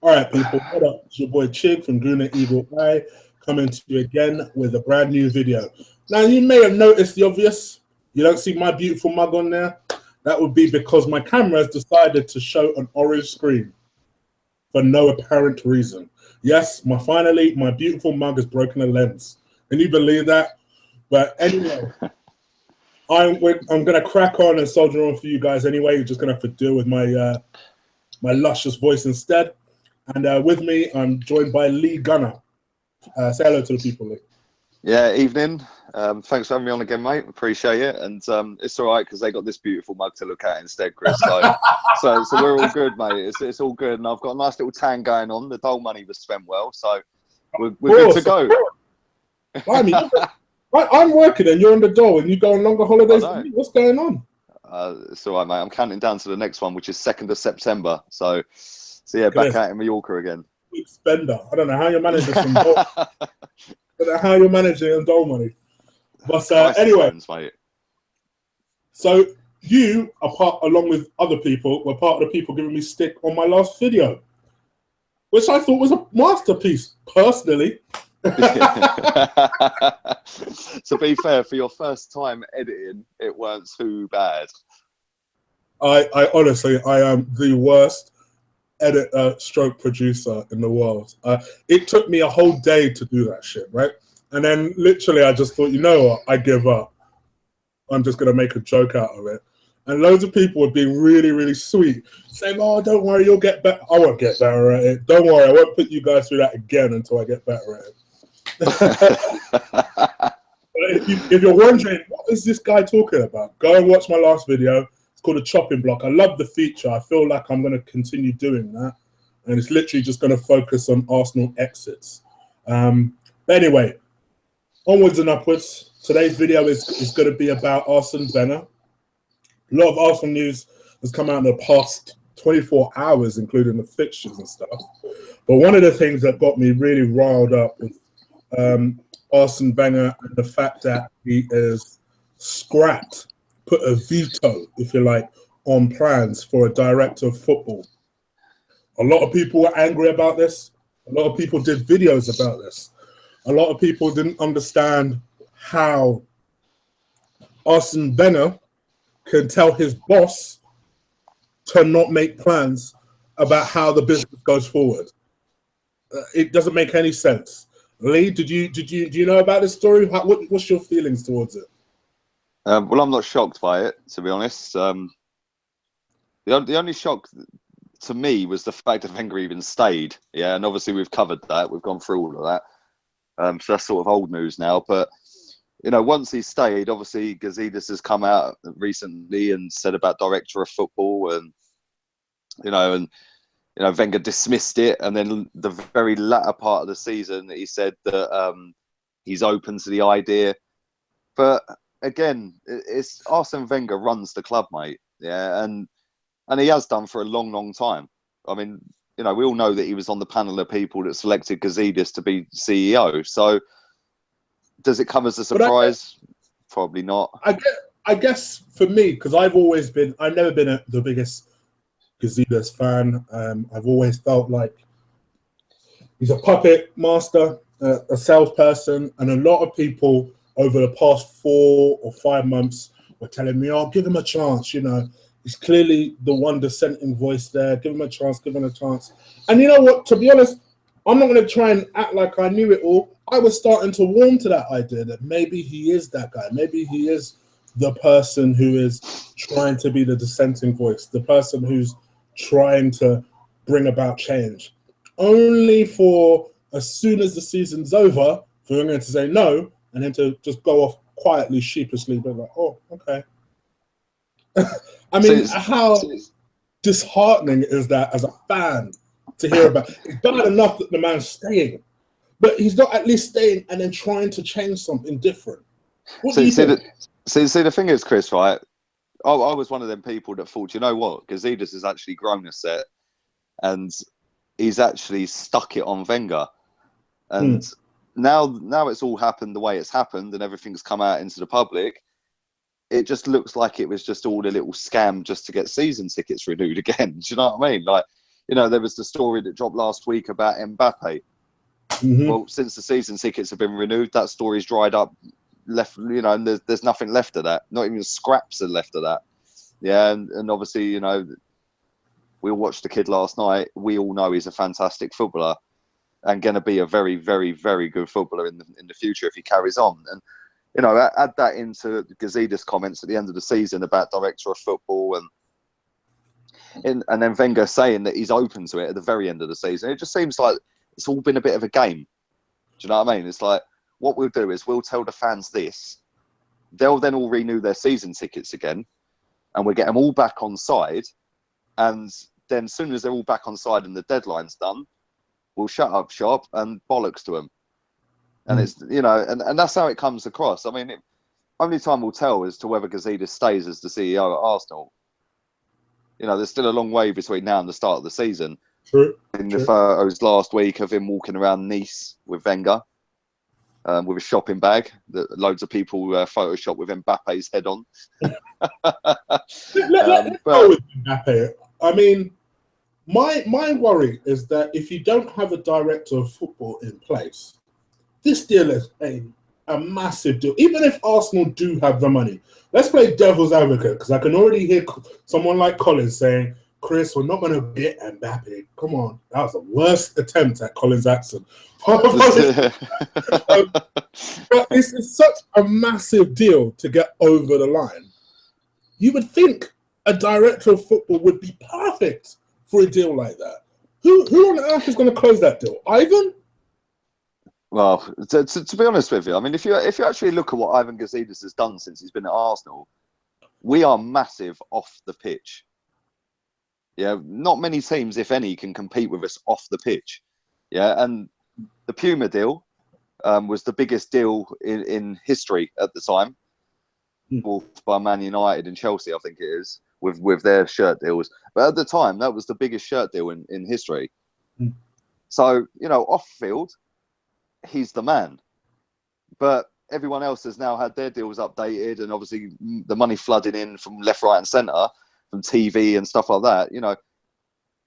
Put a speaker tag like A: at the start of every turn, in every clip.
A: All right, people, what up? It's your boy Chig from Gunner Eagle Eye coming to you again with a brand new video. Now, you may have noticed the obvious. You don't see my beautiful mug on there. That would be because my camera has decided to show an orange screen for no apparent reason. Yes, finally, my beautiful mug has broken a lens. Can you believe that? But anyway, I'm going to crack on and soldier on for you guys anyway. You're just going to have to deal with my my luscious voice instead. And with me, I'm joined by Lee Gunner. Say hello to the people, Lee.
B: Yeah, evening. Thanks for having me on again, mate. Appreciate it. And it's all right because they got this beautiful mug to look at instead, Chris. So we're all good, mate. It's all good. And I've got a nice little tan going on. The dole money was spent well, so we're good to go.
A: I mean, I'm working and you're on the dole and you go on longer holidays than me. What's going on?
B: It's all right, mate. I'm counting down to the next one, which is 2nd of September. So yeah, back out in Mallorca again.
A: Spender. I don't know how you're managing some dole. I don't know how you're managing dole money. But anyway,
B: mate.
A: So you are along with other people, were part of the people giving me stick on my last video, which I thought was a masterpiece, personally.
B: To be fair, for your first time editing, it weren't too bad.
A: I honestly, I am the worst editor stroke producer in the world. It took me a whole day to do that shit, right? And then literally I just thought, you know what, I give up. I'm just going to make a joke out of it. And loads of people would be really, really sweet, saying, oh, don't worry, you'll get better. I won't get better at it. Don't worry, I won't put you guys through that again until I get better at it. If you're wondering, what is this guy talking about? Go and watch my last video. It's called a chopping block. I love the feature. I feel like I'm going to continue doing that. And it's literally just going to focus on Arsenal exits. But anyway, onwards and upwards. Today's video is going to be about Arsene Wenger. A lot of Arsenal news has come out in the past 24 hours, including the fixtures and stuff. But one of the things that got me really riled up was Arsene Wenger and the fact that he is scrapped, put a veto, if you like, on plans for a director of football. A lot of people were angry about this. A lot of people did videos about this. A lot of people didn't understand how Arsene Wenger can tell his boss to not make plans about how the business goes forward. It doesn't make any sense. Lee, do you know about this story? What's your feelings towards it?
B: Well, I'm not shocked by it, to be honest. The only shock to me was the fact that Wenger even stayed. Yeah, and obviously we've covered that. We've gone through all of that. So that's sort of old news now. But you know, once he stayed, obviously Gazidis has come out recently and said about director of football, and Wenger dismissed it, and then the very latter part of the season, he said that he's open to the idea. But again, it's Arsene Wenger runs the club, mate. Yeah, and he has done for a long, long time. I mean, we all know that he was on the panel of people that selected Gazidis to be CEO. So, does it come as a surprise? Probably not.
A: I guess for me, because I've never been the biggest Gazidis fan. I've always felt like he's a puppet master, a salesperson, and a lot of people over the past 4 or 5 months were telling me, "Oh, give him a chance." He's clearly the one dissenting voice there. Give him a chance. Give him a chance. And you know what? To be honest, I'm not going to try and act like I knew it all. I was starting to warm to that idea that maybe he is that guy. Maybe he is the person who is trying to be the dissenting voice, the person who's trying to bring about change. Only for as soon as the season's over, for him to say no, and him to just go off quietly, sheepishly, but like, oh, okay. I mean, how disheartening is that as a fan to hear about? It's bad enough that the man's staying, but he's not at least staying and then trying to change something different. What do you think?
B: See, the thing is, Chris, right? I was one of them people that thought, you know what, Gazidis has actually grown a set, and he's actually stuck it on Wenger. And now it's all happened the way it's happened, and everything's come out into the public. It just looks like it was just all a little scam just to get season tickets renewed again. Do you know what I mean? Like, you know, there was the story that dropped last week about Mbappe. Well, since the season tickets have been renewed, that story's dried up, left, you know, and there's nothing left of that. Not even scraps are left of that. Yeah, and obviously, you know, we all watched the kid last night. We all know he's a fantastic footballer and going to be a very, very, very good footballer in the future if he carries on. And, you know, add that into Gazidis' comments at the end of the season about director of football and then Wenger saying that he's open to it at the very end of the season. It just seems like it's all been a bit of a game. Do you know what I mean? It's like, what we'll do is we'll tell the fans this. They'll then all renew their season tickets again, and we'll get them all back on side. And then as soon as they're all back on side and the deadline's done, we'll shut up shop and bollocks to them. And it's, you know, and that's how it comes across. I mean, only time will tell as to whether Gazidis stays as the CEO at Arsenal. You know, there's still a long way between now and the start of the season.
A: True.
B: In the photos last week of him walking around Nice with Wenger, with a shopping bag that loads of people photoshopped with Mbappe's head on.
A: Let's go with Mbappe. I mean, my worry is that if you don't have a director of football in place, this deal is a massive deal. Even if Arsenal do have the money, let's play devil's advocate, because I can already hear someone like Collins saying, Chris, we're not going to get Mbappe. Come on. That was the worst attempt at Collins' accent. But this is such a massive deal to get over the line. You would think a director of football would be perfect for a deal like that. Who on earth is going to close that deal? Ivan?
B: Well, to be honest with you, I mean, if you actually look at what Ivan Gazidis has done since he's been at Arsenal, we are massive off the pitch. Yeah, not many teams, if any, can compete with us off the pitch. Yeah, and the Puma deal was the biggest deal in history at the time, by Man United and Chelsea, I think it is, with their shirt deals. But at the time, that was the biggest shirt deal in history. So, you know, off field, he's the man. But everyone else has now had their deals updated, and obviously the money flooding in from left, right, and centre, from TV and stuff like that. You know,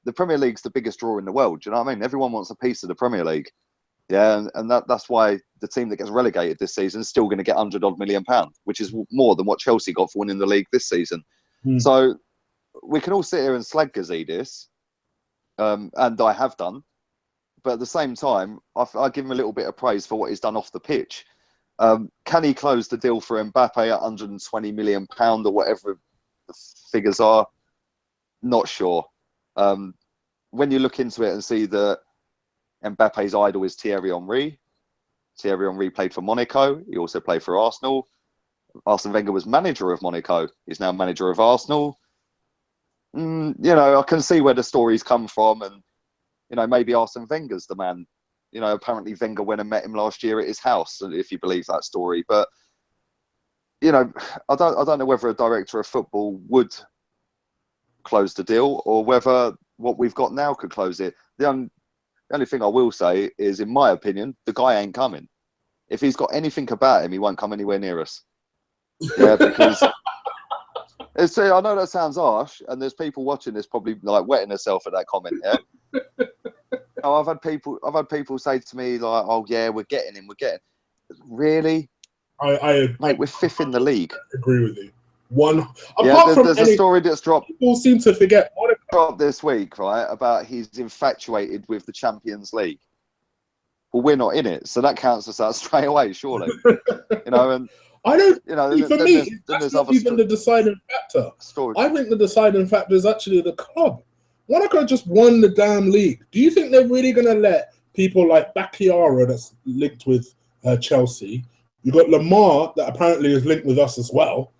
B: the Premier League's the biggest draw in the world. Do you know what I mean? Everyone wants a piece of the Premier League. Yeah, and that's why the team that gets relegated this season is still going to get £100 million, which is more than what Chelsea got for winning the league this season. So we can all sit here and slag Gazidis, and I have done. But at the same time, I give him a little bit of praise for what he's done off the pitch. Can he close the deal for Mbappe at £120 million or whatever the figures are? Not sure. When you look into it and see that Mbappe's idol is Thierry Henry. Thierry Henry played for Monaco. He also played for Arsenal. Arsene Wenger was manager of Monaco. He's now manager of Arsenal. You know, I can see where the stories come from, and you know, maybe Arsene Wenger's the man. You know, apparently Wenger went and met him last year at his house, if you believe that story. But you know, I don't know whether a director of football would close the deal or whether what we've got now could close it. The only thing I will say is, in my opinion, the guy ain't coming. If he's got anything about him, he won't come anywhere near us. Yeah, because I know that sounds harsh, and there's people watching this probably like wetting themselves at that comment. Yeah. I've had people say to me like, "Oh yeah, we're getting him. We're getting." Really? Mate, we're fifth in the league.
A: I agree with you.
B: There's a story that's dropped.
A: People seem to forget.
B: Dropped this week, right? About he's infatuated with the Champions League. Well, we're not in it, so that counts us out straight away, surely. You know, and
A: I don't.
B: You know,
A: for me, that's not even the deciding factor. I think the deciding factor is actually the club. Monaco just won the damn league. Do you think they're really going to let people like Bakayara, that's linked with Chelsea? You got Lamar, that apparently is linked with us as well,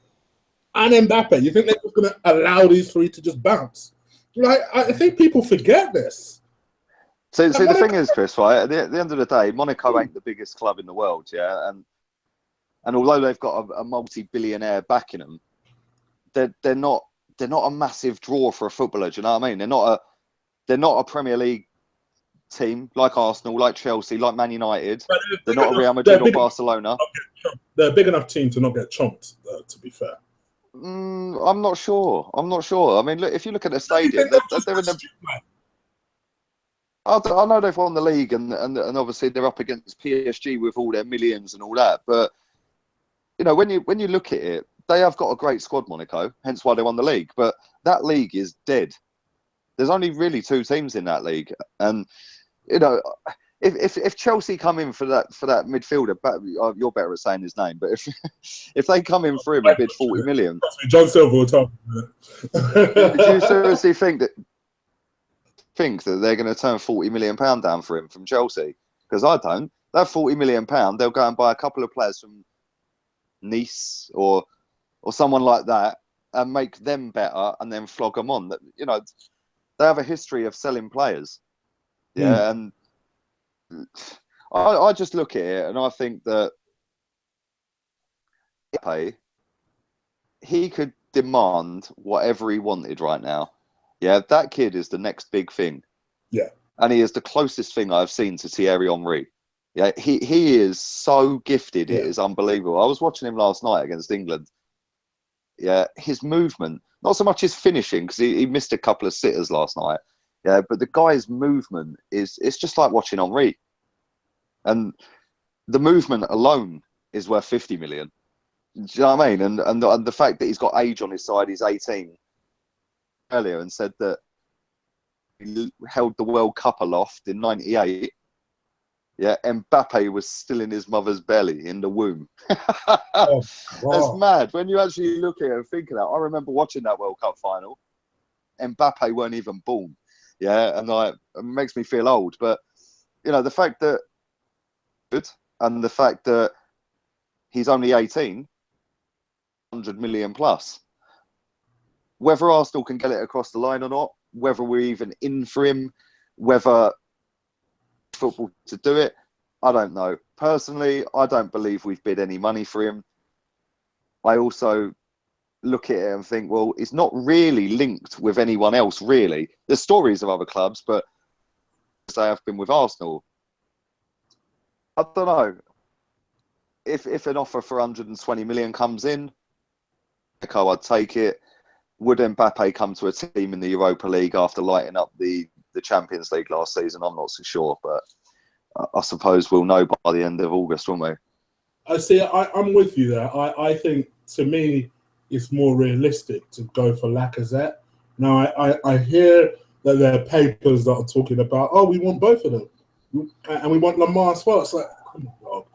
A: and Mbappe. You think they're just going to allow these three to just bounce? Like, I think people forget this.
B: So the thing is, Chris, right? At the end of the day, Monaco ain't the biggest club in the world, yeah. And although they've got a multi-billionaire backing them, they're not a massive draw for a footballer. Do you know what I mean? They're not a Premier League team like Arsenal, like Chelsea, like Man United. They're not a Real Madrid or Barcelona.
A: They're a big enough team to not get chomped, to be fair.
B: I'm not sure. I mean, look, if you look at the stadium, they're in the. I know they've won the league, and obviously they're up against PSG with all their millions and all that. But you know, when you look at it, they have got a great squad, Monaco. Hence why they won the league. But that league is dead. There's only really 2 teams in that league, and you know, if Chelsea come in for that midfielder, you're better at saying his name. But if they come in for him and bid 40 million,
A: John Silver will tell me
B: do you seriously think that they're going to turn £40 million down for him from Chelsea? Because I don't. That £40 million, they'll go and buy a couple of players from Nice or someone like that and make them better, and then flog them on. That, you know, they have a history of selling players. Yeah, and I just look at it and I think that he could demand whatever he wanted right now. Yeah, that kid is the next big thing.
A: Yeah.
B: And he is the closest thing I've seen to Thierry Henry. Yeah, he is so gifted. It is unbelievable. I was watching him last night against England. Yeah, his movement, not so much his finishing, because he missed a couple of sitters last night. Yeah, but the guy's movement it's just like watching Henry. And the movement alone is worth 50 million. Do you know what I mean? And the fact that he's got age on his side, he's 18 earlier, and said that he held the World Cup aloft in '98. Yeah, Mbappe was still in his mother's belly, in the womb.
A: Oh, wow.
B: That's mad. When you actually look at it and think of that, I remember watching that World Cup final. Mbappe weren't even born. Yeah, and it makes me feel old. But, you know, the fact that, and the fact that he's only 18, 100 million plus. Whether Arsenal can get it across the line or not, whether we're even in for him, whether football to do it, I don't know. Personally, I don't believe we've bid any money for him. I also look at it and think, well, it's not really linked with anyone else, really. There's stories of other clubs, but they have been with Arsenal. I don't know. If an offer for 120 million comes in, I'd take it. Would Mbappe come to a team in the Europa League after lighting up the Champions League last season? I'm not so sure, but I suppose we'll know by the end of August, won't we?
A: I see. I'm with you there. I think, to me, it's more realistic to go for Lacazette. Now, I hear that there are papers that are talking about, oh, we want both of them, and we want Lamar as well. It's like, come on, dog.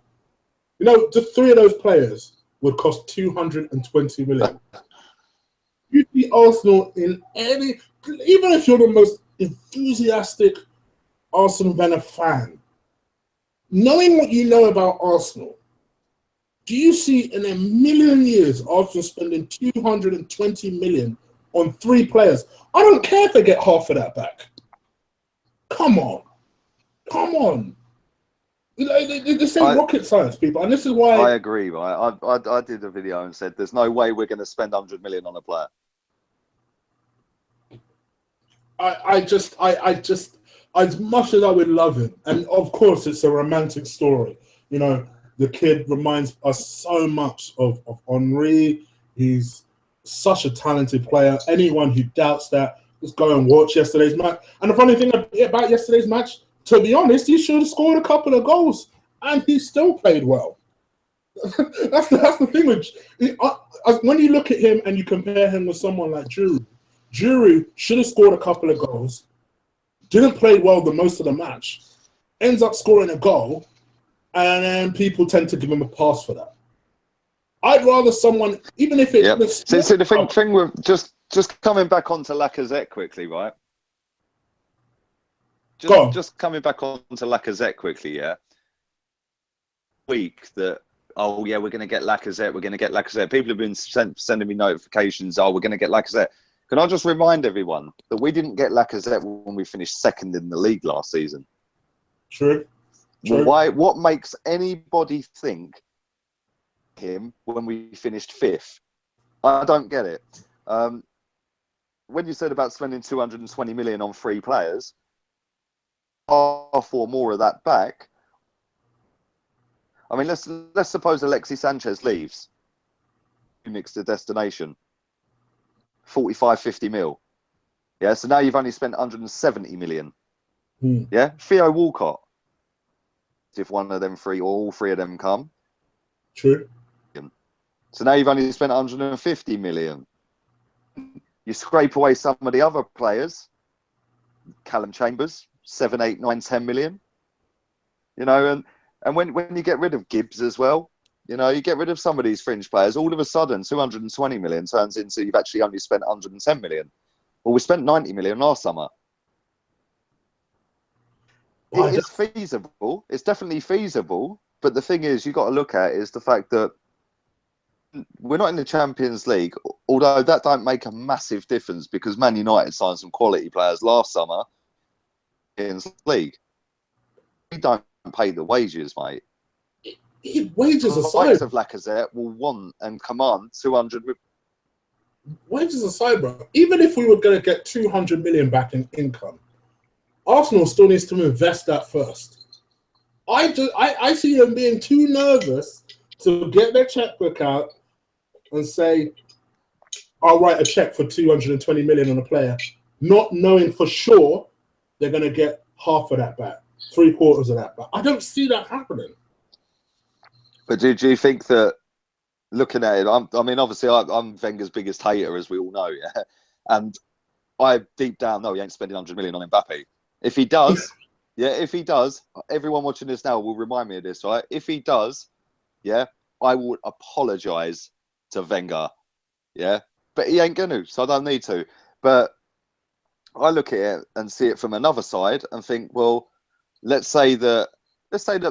A: You know, just 3 of those players would cost 220 million. You see Arsenal in any, even if you're the most enthusiastic Arsenal Wenger fan, knowing what you know about Arsenal, do you see in a million years Arsenal spending 220 million on 3 players? I don't care if they get half of that back. Come on. Come on. You know, this ain't rocket science, people. And this is why...
B: I agree, right? I did a video and said, there's no way we're going to spend 100 million on a player.
A: I just, as much as I would love him, and of course it's a romantic story, you know, the kid reminds us so much of Henry. He's such a talented player. Anyone who doubts that, just go and watch yesterday's match. And the funny thing about yesterday's match, to be honest, he should have scored a couple of goals, and he still played well. that's the thing with when you look at him and you compare him with someone like Giroud should have scored a couple of goals, didn't play well the most of the match, ends up scoring a goal, and then people tend to give him a pass for that. I'd rather someone, even if it...
B: Yep. So the thing with just coming back onto Lacazette quickly, right? Just coming back onto Lacazette quickly, yeah? Week that, oh yeah, we're going to get Lacazette. People have been sending me notifications, oh, we're going to get Lacazette. Can I just remind everyone that we didn't get Lacazette when we finished 2nd in the league last season?
A: True.
B: What makes anybody think him when we finished 5th? I don't get it. When you said about spending 220 million on 3 players, half or more of that back. I mean, let's suppose Alexis Sanchez leaves. Phoenix to destination. 45, 50 mil. Yeah, so now you've only spent 170 million. Yeah, Theo Walcott. If one of them three or all three of them come.
A: True.
B: So now you've only spent 150 million. You scrape away some of the other players. Callum Chambers, 7, 8, 9, 10 million. You know, and when you get rid of Gibbs as well, you know, you get rid of some of these fringe players, all of a sudden 220 million turns into you've actually only spent 110 million. Well, we spent 90 million last summer. It is feasible. It's definitely feasible. But the thing is, you've got to look at is the fact that we're not in the Champions League, although that don't make a massive difference because Man United signed some quality players last summer in the league. We don't pay the wages, mate.
A: Wages
B: The
A: aside,
B: likes of Lacazette will want and command 200.
A: Wages aside, bro. Even if we were going to get 200 million back in income, Arsenal still needs to invest that first. I see them being too nervous to get their checkbook out and say, I'll write a check for 220 million on a player, not knowing for sure they're going to get half of that back, 3/4 of that back. I don't see that happening.
B: But do you think that, looking at it, I mean, obviously, I'm Wenger's biggest hater, as we all know, yeah? And I deep down know he ain't spending 100 million on Mbappe. If he does, yeah, if he does, everyone watching this now will remind me of this, right? If he does, yeah, I would apologise to Wenger, yeah? But he ain't going to, so I don't need to. But I look at it and see it from another side and think, well, let's say that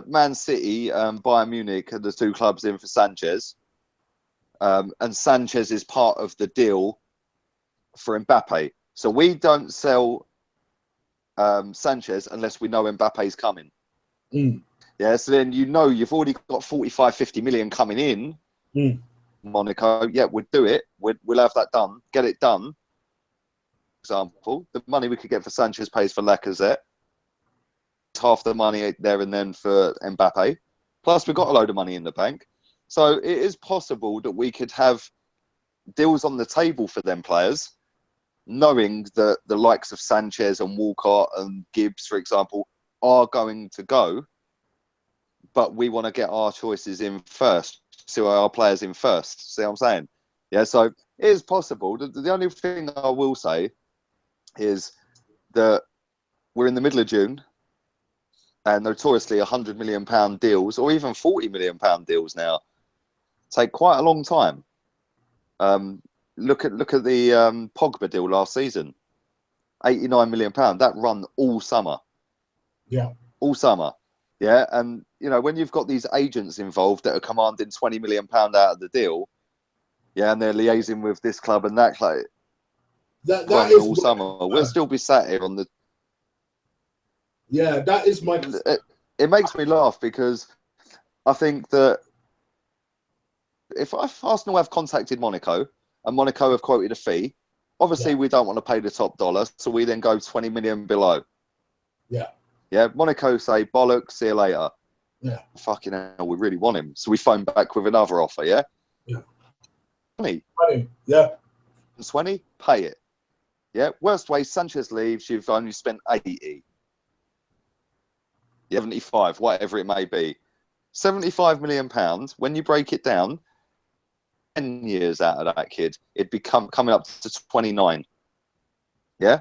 B: Man City and Bayern Munich are the two clubs in for Sanchez, and Sanchez is part of the deal for Mbappe. So we don't sell Sanchez unless we know Mbappe's coming. Yeah, so then you know you've already got 45, 50 million coming in. Monaco, yeah, we'd do it. We'll have that done. Get it done. For example, the money we could get for Sanchez pays for Lacazette. Half the money there and then for Mbappe. Plus, we've got a load of money in the bank. So it is possible that we could have deals on the table for them players, knowing that the likes of Sanchez and Walcott and Gibbs, for example, are going to go. But we want to get our choices in first, see our players in first. See what I'm saying? Yeah, so it is possible. The only thing I will say is that we're in the middle of June, and notoriously £100 million deals, or even £40 million deals now, take quite a long time. Look at the Pogba deal last season, £89 million. That run all summer.
A: Yeah,
B: all summer. Yeah, and you know when you've got these agents involved that are commanding £20 million out of the deal, yeah, and they're liaising with this club and that club.
A: that is
B: all summer. We'll still be sat here on the.
A: Yeah, that is my.
B: It makes me laugh because I think that if Arsenal have contacted Monaco and Monaco have quoted a fee, obviously we don't want to pay the top dollar, so we then go 20 million below.
A: Yeah.
B: Yeah, Monaco say, bollocks, see you later.
A: Yeah.
B: Fucking hell, we really want him. So we phone back with another offer, yeah?
A: Yeah.
B: 20.
A: Yeah.
B: 20, pay it. Yeah, worst way, Sanchez leaves, you've only spent 80. 75, whatever it may be. £75 million, when you break it down, 10 years out of that kid, it'd be coming up to 29. Yeah?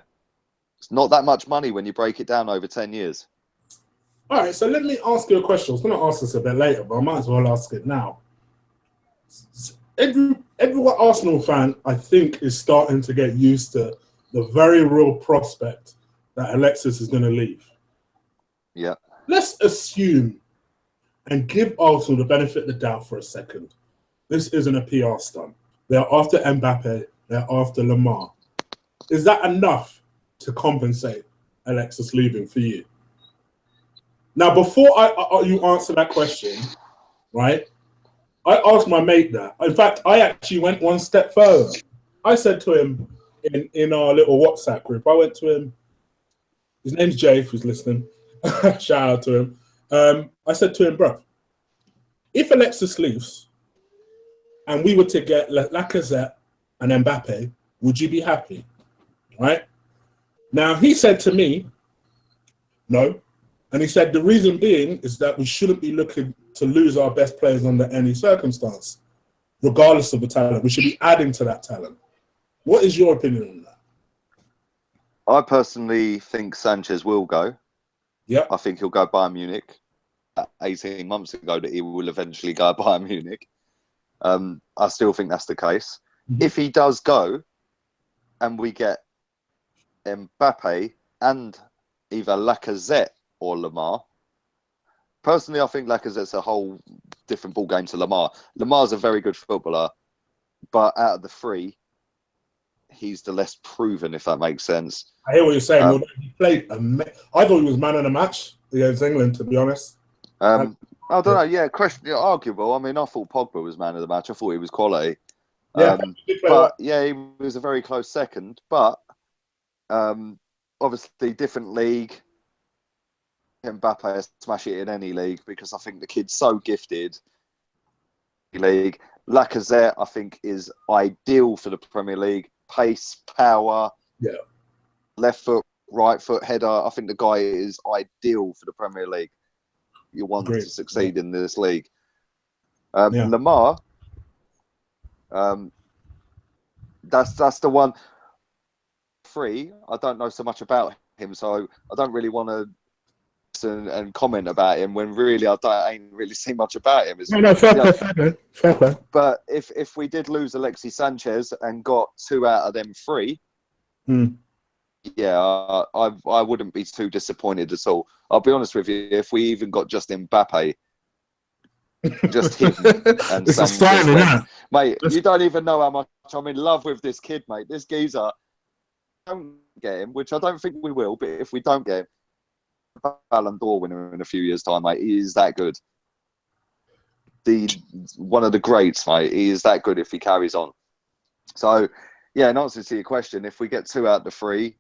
B: It's not that much money when you break it down over 10 years.
A: All right, so let me ask you a question. I was going to ask this a bit later, but I might as well ask it now. Every Arsenal fan, I think, is starting to get used to the very real prospect that Alexis is going to leave.
B: Yeah.
A: Let's assume and give Arsenal the benefit of the doubt for a second. This isn't a PR stunt. They're after Mbappe. They're after Lamar. Is that enough to compensate Alexis leaving for you? Now, before you answer that question, right, I asked my mate that. In fact, I actually went one step further. I said to him in our little WhatsApp group, I went to him, his name's Jay, if he's listening. Shout out to him. I said to him, bro, if Alexis leaves and we were to get Lacazette and Mbappe, would you be happy? Right? Now, he said to me, No. And he said the reason being is that we shouldn't be looking to lose our best players under any circumstance, regardless of the talent. We should be adding to that talent. What is your opinion on that?
B: I personally think Sanchez will go.
A: Yeah.
B: I think he'll go Bayern Munich. 18 months ago that he will eventually go Bayern Munich. I still think that's the case.
A: Mm-hmm.
B: If he does go and we get Mbappe and either Lacazette or Lamar, personally, I think Lacazette's a whole different ball game to Lamar. Lamar's a very good footballer, but out of the three, he's the less proven, if that makes sense.
A: I hear what you're saying. Well, he played. I thought he was man of the match against England, to be honest.
B: I don't know. Yeah, question. Yeah, arguable. I mean, I thought Pogba was man of the match. I thought he was quality.
A: Yeah,
B: but yeah, he was a very close second. But obviously, different league. Mbappe smash it in any league because I think the kid's so gifted. League. Lacazette, I think, is ideal for the Premier League. Pace, power, left foot, right foot, header. I think the guy is ideal for the Premier League. You want to succeed in this league. Lamar, that's the one. Free, I don't know so much about him, so I don't really want to and comment about him when really I ain't really seen much about him.
A: Fair play.
B: But if we did lose Alexis Sanchez and got 2 out of them 3, yeah, I wouldn't be too disappointed at all. I'll be honest with you, if we even got just Mbappe, just him and
A: it's
B: some mate, you don't even know how much I'm in love with this kid, mate. This geezer, don't get him, which I don't think we will, but if we don't get him, Ballon d'Or winner in a few years' time, mate. He is that good. One of the greats, mate. He is that good if he carries on. So, yeah, in answer to your question, if we get 2 out of the 3,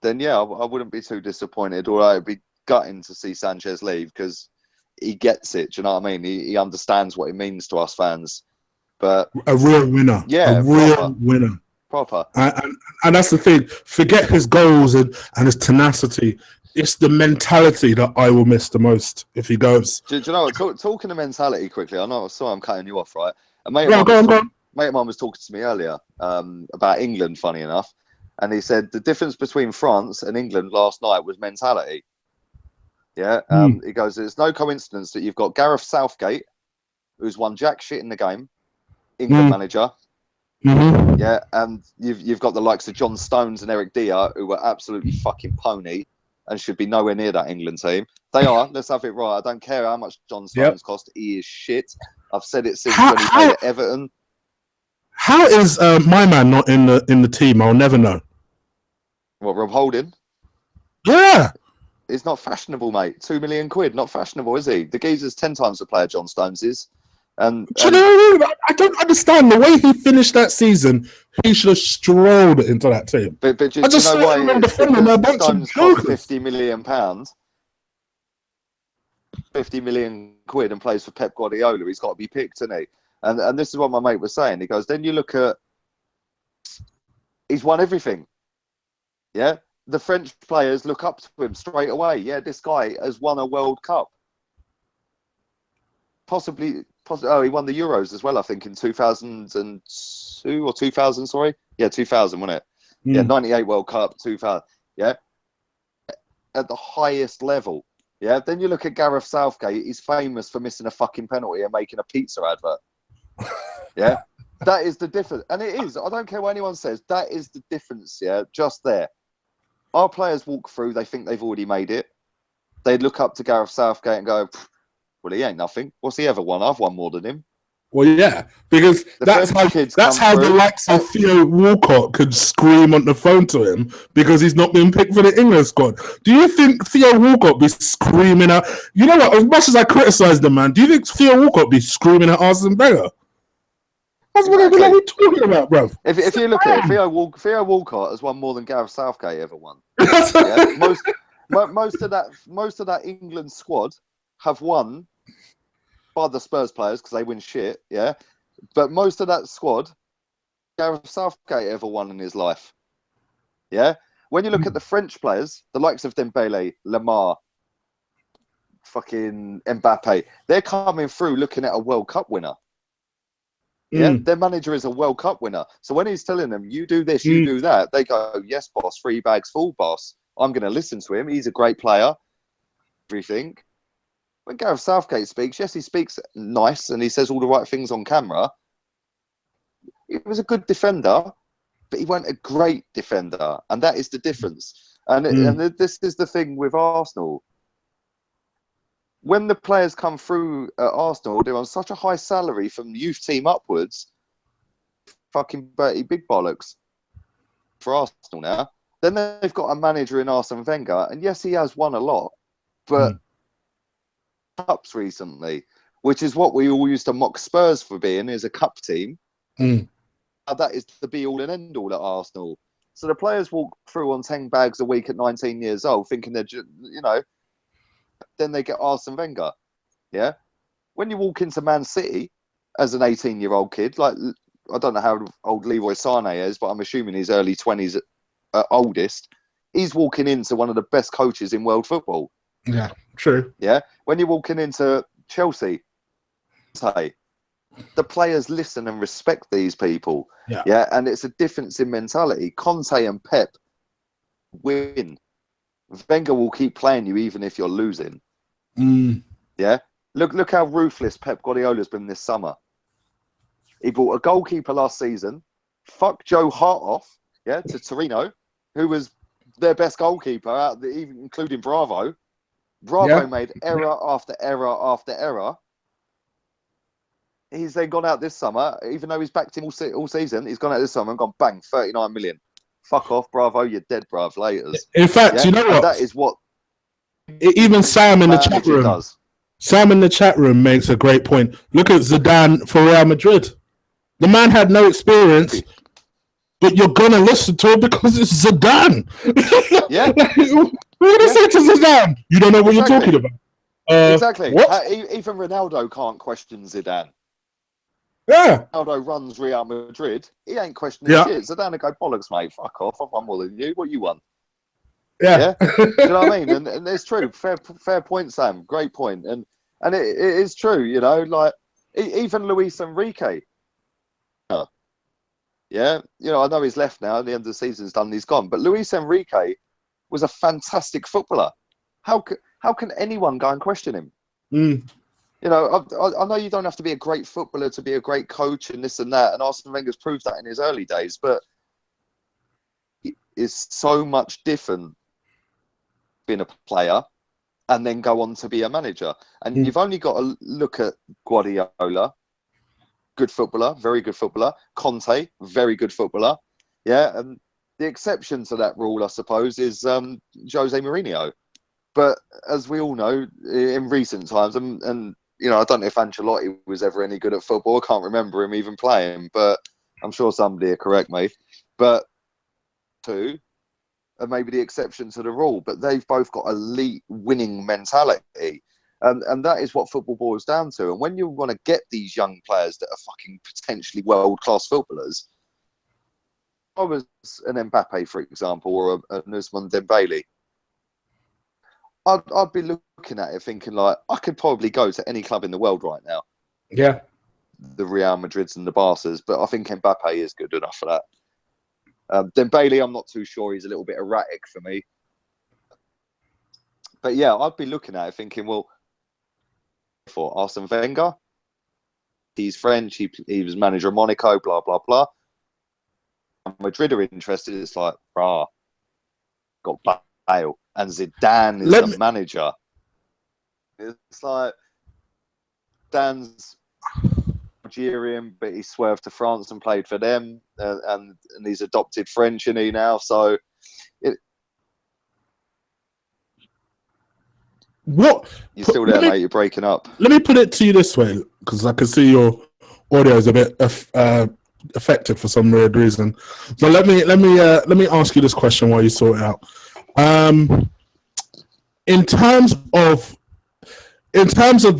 B: then yeah, I wouldn't be too disappointed, or I'd be gutting to see Sanchez leave because he gets it. Do you know what I mean? He understands what it means to us fans. But
A: a real winner,
B: yeah,
A: a real winner.
B: Proper.
A: And that's the thing. Forget his goals and his tenacity. It's the mentality that I will miss the most if he goes.
B: Do you know what? Talking of mentality quickly, I know. Sorry, I'm cutting you off, right? A mate
A: of
B: mine was talking to me earlier about England, funny enough, and he said the difference between France and England last night was mentality. Yeah, he goes, it's no coincidence that you've got Gareth Southgate, who's won jack shit in the game, England manager. Yeah, and you've got the likes of John Stones and Eric Dier, who were absolutely fucking pony and should be nowhere near that England team. They are. Let's have it right. I don't care how much John Stones cost. He is shit. I've said it since when he played at Everton.
A: How is my man not in the team? I'll never know.
B: What, Rob Holding?
A: Yeah.
B: It's not fashionable, mate. £2 million, not fashionable, is he? The geezer's 10 times the player John Stones is. And
A: you know, I don't understand the way he finished that season. He should have strolled into that team.
B: But do you know why? Stones cost £50 million, £50 million and plays for Pep Guardiola. He's got to be picked, isn't he? And this is what my mate was saying. He goes, then you look at, he's won everything. Yeah, the French players look up to him straight away. Yeah, this guy has won a World Cup. Possibly, he won the Euros as well, I think, in 2002 or 2000, sorry. Yeah, 2000, wasn't it? Yeah, 98 World Cup, 2000. Yeah, at the highest level. Yeah, then you look at Gareth Southgate. He's famous for missing a fucking penalty and making a pizza advert. Yeah, that is the difference. And it is. I don't care what anyone says. That is the difference, yeah, just there. Our players walk through. They think they've already made it. They look up to Gareth Southgate and go, well, he ain't nothing. What's he ever won? I've won more than him.
A: Well, yeah, because that's how the likes of Theo Walcott could scream on the phone to him because he's not been picked for the England squad. Do you think Theo Walcott be screaming out? You know what? As much as I criticise the man, do you think Theo Walcott be screaming at Arsene Wenger? That's what we're talking about, bro.
B: If you look at it, Theo Walcott has won more than Gareth Southgate ever won. Yeah? Most of that England squad have won by the Spurs players because they win shit, yeah. But most of that squad, Gareth Southgate ever won in his life, yeah. When you look at the French players, the likes of Dembele, Lamar, fucking Mbappe, they're coming through looking at a World Cup winner. Yeah, their manager is a World Cup winner. So when he's telling them, you do this, you do that, they go, yes, boss, 3 bags full, boss. I'm going to listen to him. He's a great player. Everything. When Gareth Southgate speaks, yes, he speaks nice and he says all the right things on camera. He was a good defender, but he wasn't a great defender. And that is the difference. And this is the thing with Arsenal. When the players come through at Arsenal, they're on such a high salary from youth team upwards. Fucking Bertie Big Bollocks for Arsenal now. Then they've got a manager in Arsene Wenger. And yes, he has won a lot, but cups recently, which is what we all used to mock Spurs for being, is a cup team. That is the be-all and end-all at Arsenal. So the players walk through on 10 bags a week at 19 years old thinking they're, you know, then they get Arsene Wenger. Yeah. When you walk into Man City as an 18-year-old kid, like, I don't know how old Leroy Sané is, but I'm assuming he's early 20s at oldest. He's walking into one of the best coaches in world football.
A: Yeah, true.
B: Yeah. When you're walking into Chelsea, say, the players listen and respect these people.
A: Yeah.
B: Yeah. And it's a difference in mentality. Conte and Pep win. Wenger will keep playing you even if you're losing. Yeah. Look how ruthless Pep Guardiola's been this summer. He brought a goalkeeper last season, fucked Joe Hart off, yeah, to Torino, who was their best goalkeeper, even including Bravo. Bravo made error after error after error. He's then gone out this summer, even though he's backed him all season, he's gone out this summer and gone, bang, 39 million. Fuck off, Bravo, you're dead, bruv, laters.
A: In fact, you know what?
B: And that is what
A: even Sam in the chat room
B: does.
A: Sam in the chat room makes a great point. Look at Zidane for Real Madrid. The man had no experience, but you're going to listen to him because it's Zidane.
B: Yeah.
A: What do you say to Zidane? You don't know what you're talking about.
B: Exactly.
A: What?
B: Even Ronaldo can't question Zidane.
A: Yeah.
B: Ronaldo runs Real Madrid. He ain't questioning shit. Zidane will go, bollocks, mate. Fuck off. I've won more than you. What you won?
A: Yeah.
B: Do you know what I mean? And it's true. Fair point, Sam. Great point. And it is true, you know, like even Luis Enrique. Yeah. You know, I know he's left now. At the end of the season's done. He's gone. But Luis Enrique was a fantastic footballer. How can anyone go and question him? You know, I know you don't have to be a great footballer to be a great coach and this and that. And Arsene Wenger's proved that in his early days. But it is so much different being a player and then go on to be a manager. And you've only got to look at Guardiola, good footballer, very good footballer. Conte, very good footballer. Yeah, and the exception to that rule, I suppose, is Jose Mourinho. But as we all know, in recent times, and you know, I don't know if Ancelotti was ever any good at football. I can't remember him even playing, but I'm sure somebody will correct me. But two are maybe the exception to the rule, but they've both got elite winning mentality. And that is what football boils down to. And when you want to get these young players that are fucking potentially world-class footballers, I was an Mbappe, for example, or an Ousmane Dembele, I'd be looking at it thinking, like, I could probably go to any club in the world right now.
A: Yeah.
B: The Real Madrids and the Barças, but I think Mbappe is good enough for that. Dembele, I'm not too sure. He's a little bit erratic for me. But yeah, I'd be looking at it thinking, well, for Arsene Wenger, he's French, he was manager of Monaco, blah, blah, blah. Madrid are interested. It's like, got Bale. And Zidane is the manager. It's like, Zidane's Algerian, but he swerved to France and played for them, and he's adopted French, and he now. So,
A: what?
B: You're still there, mate? You're breaking up.
A: Let me put it to you this way, because I can see your audio is a bit affected for some weird reason. So let me ask you this question while you sort it out. In terms of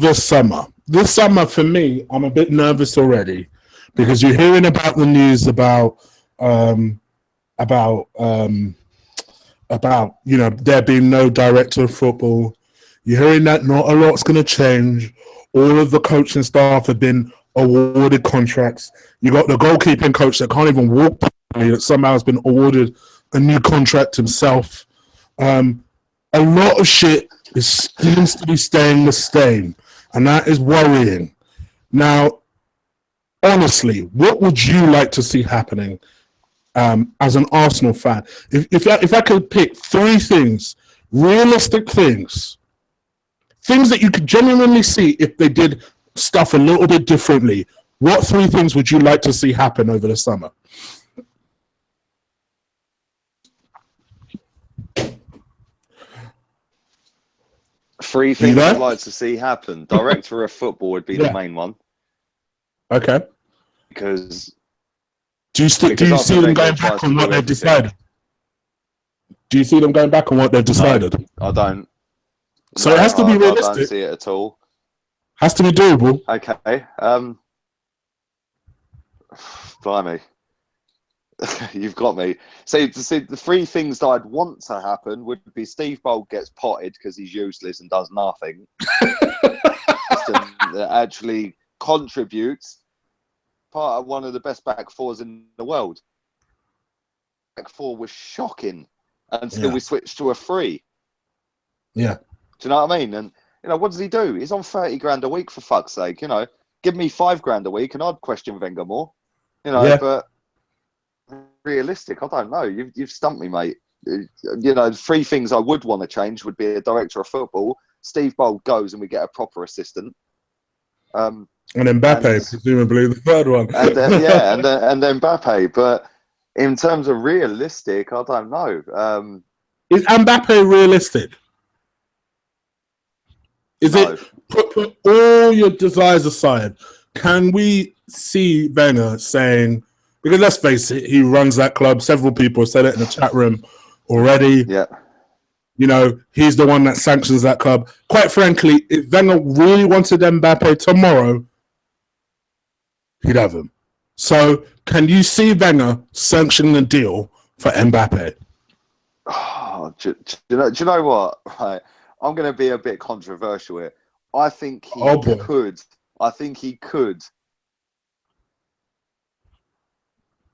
A: this summer for me, I'm a bit nervous already because you're hearing about the news about about, there being no director of football. You're hearing that not a lot's going to change. All of the coaching staff have been awarded contracts. You got the goalkeeping coach that can't even walk properly, that somehow has been awarded a new contract himself. A lot of shit seems to be staying the same, and that is worrying. Now, honestly, what would you like to see happening as an Arsenal fan? If I could pick three things, realistic things that you could genuinely see if they did stuff a little bit differently, what three things would you like to see happen over the summer?
B: Three things I'd like to see happen. Director of football would be the main one.
A: Okay.
B: Because
A: do you see them going back on what they've decided? Do you see them going back on what they've decided?
B: No, I don't.
A: So it has to be realistic.
B: I don't see it at all.
A: Has to be doable.
B: Okay. Blimey. You've got me. So the three things that I'd want to happen would be Steve Bold gets potted because he's useless and does nothing. That actually contributes. Part of one of the best back fours in the world. Back four was shocking until we switched to a 3.
A: Yeah.
B: Do you know what I mean? And what does he do? He's on 30 grand a week, for fuck's sake. Give me 5 grand a week and I'd question Wenger more. But realistic, I don't know. You've stumped me, mate. Three things I would want to change would be a director of football. Steve Bold goes and we get a proper assistant.
A: And Mbappe, presumably the third one.
B: and then Mbappe. But in terms of realistic, I don't know.
A: Is Mbappe realistic? Is it put all your desires aside? Can we see Wenger saying, because let's face it, he runs that club. Several people have said it in the chat room already.
B: Yeah.
A: He's the one that sanctions that club. Quite frankly, if Wenger really wanted Mbappe tomorrow, he'd have him. So can you see Wenger sanctioning the deal for Mbappe?
B: Oh, do you know what? Right. I'm going to be a bit controversial here. I think he could. I think he could.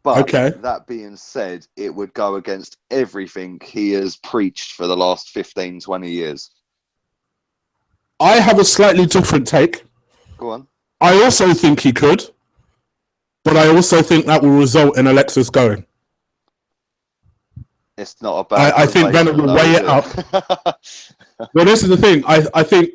B: But that being said, it would go against everything he has preached for the last 15, 20 years.
A: I have a slightly different take.
B: Go on.
A: I also think he could, but I also think that will result in Alexis going.
B: It's not a bad.
A: I think Wenger will weigh it up. Well, this is the thing. I think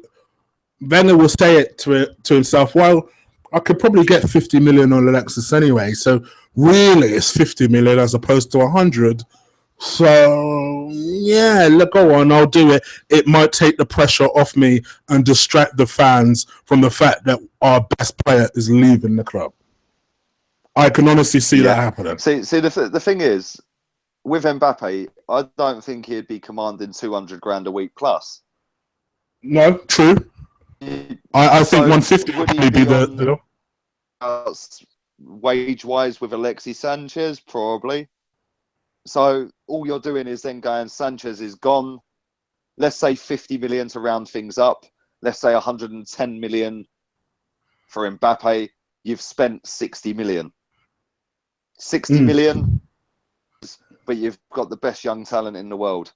A: Wenger will say it to himself. Well, I could probably get 50 million on Alexis anyway. So really, it's 50 million as opposed to 100. So yeah, go on, I'll do it. It might take the pressure off me and distract the fans from the fact that our best player is leaving the club. I can honestly see that happening.
B: See, the thing is, with Mbappe, I don't think he'd be commanding 200 grand a week plus.
A: No, true. I think 150 would probably be the
B: wage-wise with Alexis Sanchez, probably. So all you're doing is then going, Sanchez is gone. Let's say 50 million to round things up. Let's say 110 million for Mbappe. You've spent 60 million. 60 million, but you've got the best young talent in the world.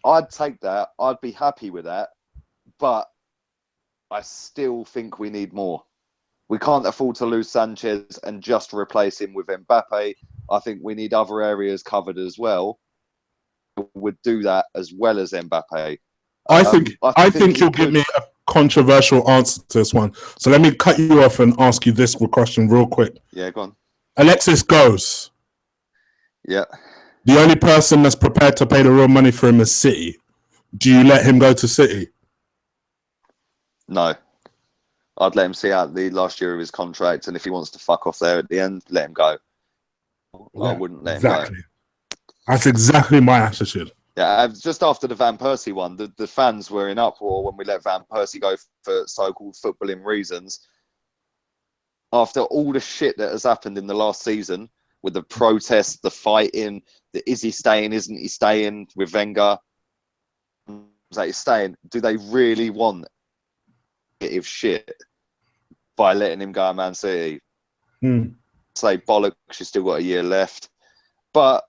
B: I'd take that. I'd be happy with that. But I still think we need more. We can't afford to lose Sanchez and just replace him with Mbappe. I think we need other areas covered as well. Would do that as well as Mbappe.
A: I think you'll give me a controversial answer to this one. So let me cut you off and ask you this question real quick.
B: Yeah, go on.
A: Alexis goes.
B: Yeah.
A: The only person that's prepared to pay the real money for him is City. Do you let him go to City?
B: No. I'd let him see out the last year of his contract, and if he wants to fuck off there at the end, let him go. I wouldn't let him go.
A: That's exactly my attitude.
B: Yeah, just after the Van Persie one, the fans were in uproar when we let Van Persie go for so-called footballing reasons. After all the shit that has happened in the last season, with the protests, the fighting, Is he staying? Isn't he staying with Wenger? Like he's staying. Do they really want negative shit by letting him go to Man City? Say bollocks, you still got a year left. But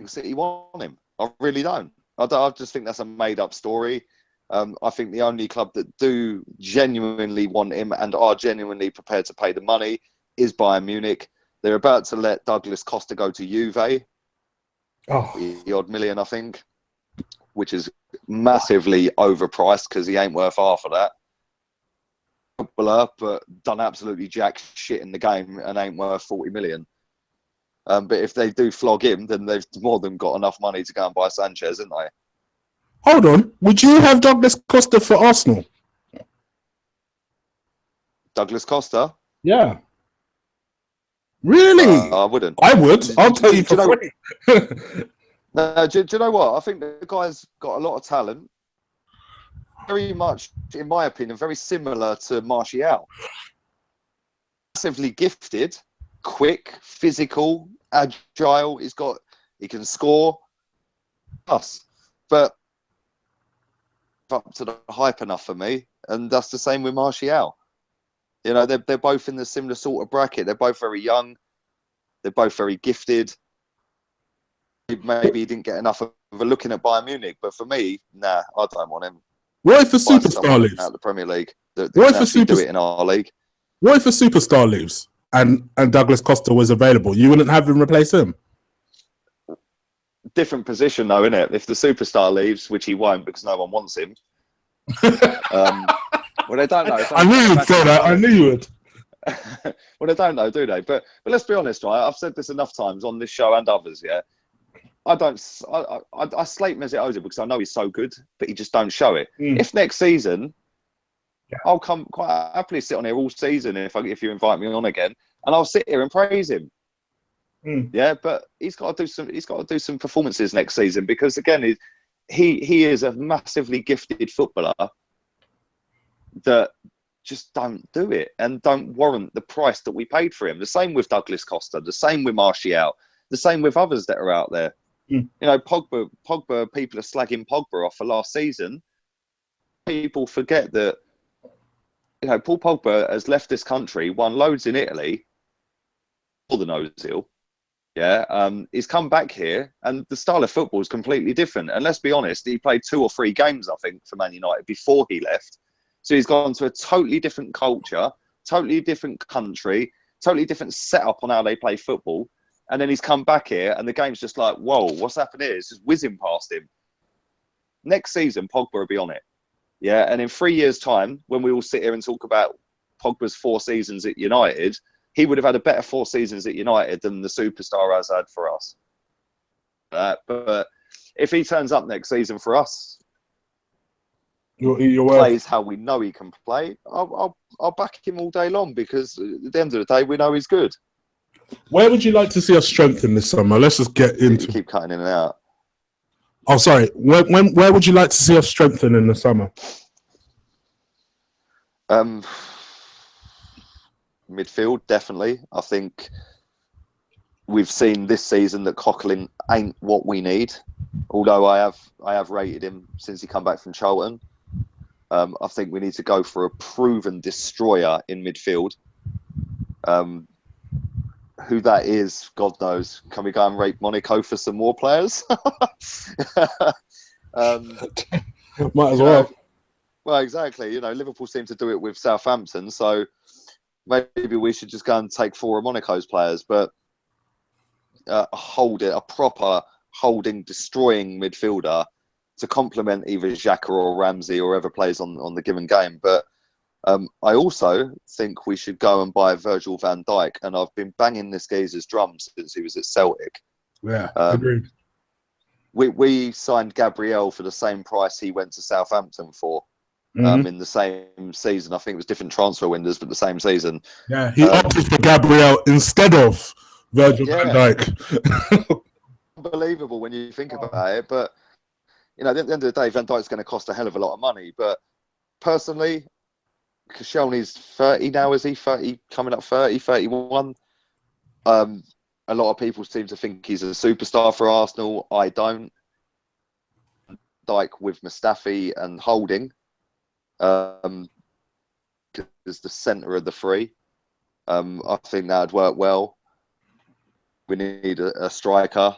B: City want him. I really don't. I just think that's a made-up story. I think the only club that do genuinely want him and are genuinely prepared to pay the money is Bayern Munich. They're about to let Douglas Costa go to Juve. The odd million, I think, which is massively overpriced because he ain't worth half of that. But done absolutely jack shit in the game and ain't worth 40 million. But if they do flog him, then they've more than got enough money to go and buy Sanchez, haven't they?
A: Hold on. Would you have Douglas Costa for Arsenal?
B: Douglas Costa?
A: Yeah. Really?
B: I wouldn't.
A: I would. I'll tell you for free.
B: Do you know what? I think the guy's got a lot of talent. Very much, in my opinion, very similar to Martial. Massively gifted, quick, physical, agile. He can score. Plus, but up to the hype enough for me, and that's the same with Martial. You know, they're both in the similar sort of bracket. They're both very young. They're both very gifted. Maybe he didn't get enough of a looking at Bayern Munich, but for me, nah, I don't want him.
A: What if a superstar leaves?
B: Out the Premier League.
A: What if a
B: do it in our league?
A: What if a superstar leaves and Douglas Costa was available? You wouldn't have him replace him?
B: Different position though, isn't it? If the superstar leaves, which he won't because no one wants him. Well, they don't know.
A: I knew you'd say that. I knew you would.
B: Well, they don't know, do they? But let's be honest, right? I've said this enough times on this show and others. Yeah, I slate Mesut Ozil because I know he's so good, but he just don't show it. If next season, I'll come quite happily sit on here all season if you invite me on again, and I'll sit here and praise him. Yeah, but he's got to do some performances next season because again, he is a massively gifted footballer that just don't do it and don't warrant the price that we paid for him. The same with Douglas Costa, the same with Martial, the same with others that are out there. You know, Pogba, people are slagging Pogba off for last season. People forget that, you know, Paul Pogba has left this country, won loads in Italy, more than Ozil. Yeah, he's come back here and the style of football is completely different. And let's be honest, he played 2 or 3 games, I think, for Man United before he left. So he's gone to a totally different culture, totally different country, totally different setup on how they play football. And then he's come back here and the game's just like, whoa, what's happened here? It's just whizzing past him. Next season, Pogba will be on it. Yeah, and in 3 years' time, when we all sit here and talk about Pogba's 4 seasons at United, he would have had a better 4 seasons at United than the superstar has had for us. But if he turns up next season for us, plays how we know he can play, I'll back him all day long because at the end of the day, we know he's good.
A: Where would you like to see us strengthen this summer? Let's just get into.
B: You keep cutting in and out.
A: Oh, sorry. Where would you like to see us strengthen in the summer?
B: Midfield, definitely. I think we've seen this season that Coquelin ain't what we need. Although I have rated him since he come back from Charlton. I think we need to go for a proven destroyer in midfield. Who that is, God knows. Can we go and rate Monaco for some more players?
A: Might as well.
B: Well, exactly. You know, Liverpool seem to do it with Southampton, so maybe we should just go and take 4 of Monaco's players. But a proper holding, destroying midfielder to complement either Xhaka or Ramsey or whoever plays on the given game. But I also think we should go and buy Virgil van Dijk, and I've been banging this geezer's drum since he was at Celtic.
A: Yeah, agreed.
B: We signed Gabriel for the same price he went to Southampton for in the same season. I think it was different transfer windows, but the same season.
A: Yeah, he opted for Gabriel instead of Virgil van Dijk.
B: Unbelievable when you think about it, but you know, at the end of the day, Van Dijk's going to cost a hell of a lot of money. But personally, Koscielny's 30 now, is he? 30, coming up 30, 31. A lot of people seem to think he's a superstar for Arsenal. I don't. Like with Mustafi and Holding, is the centre of the three. I think that would work well. We need a striker.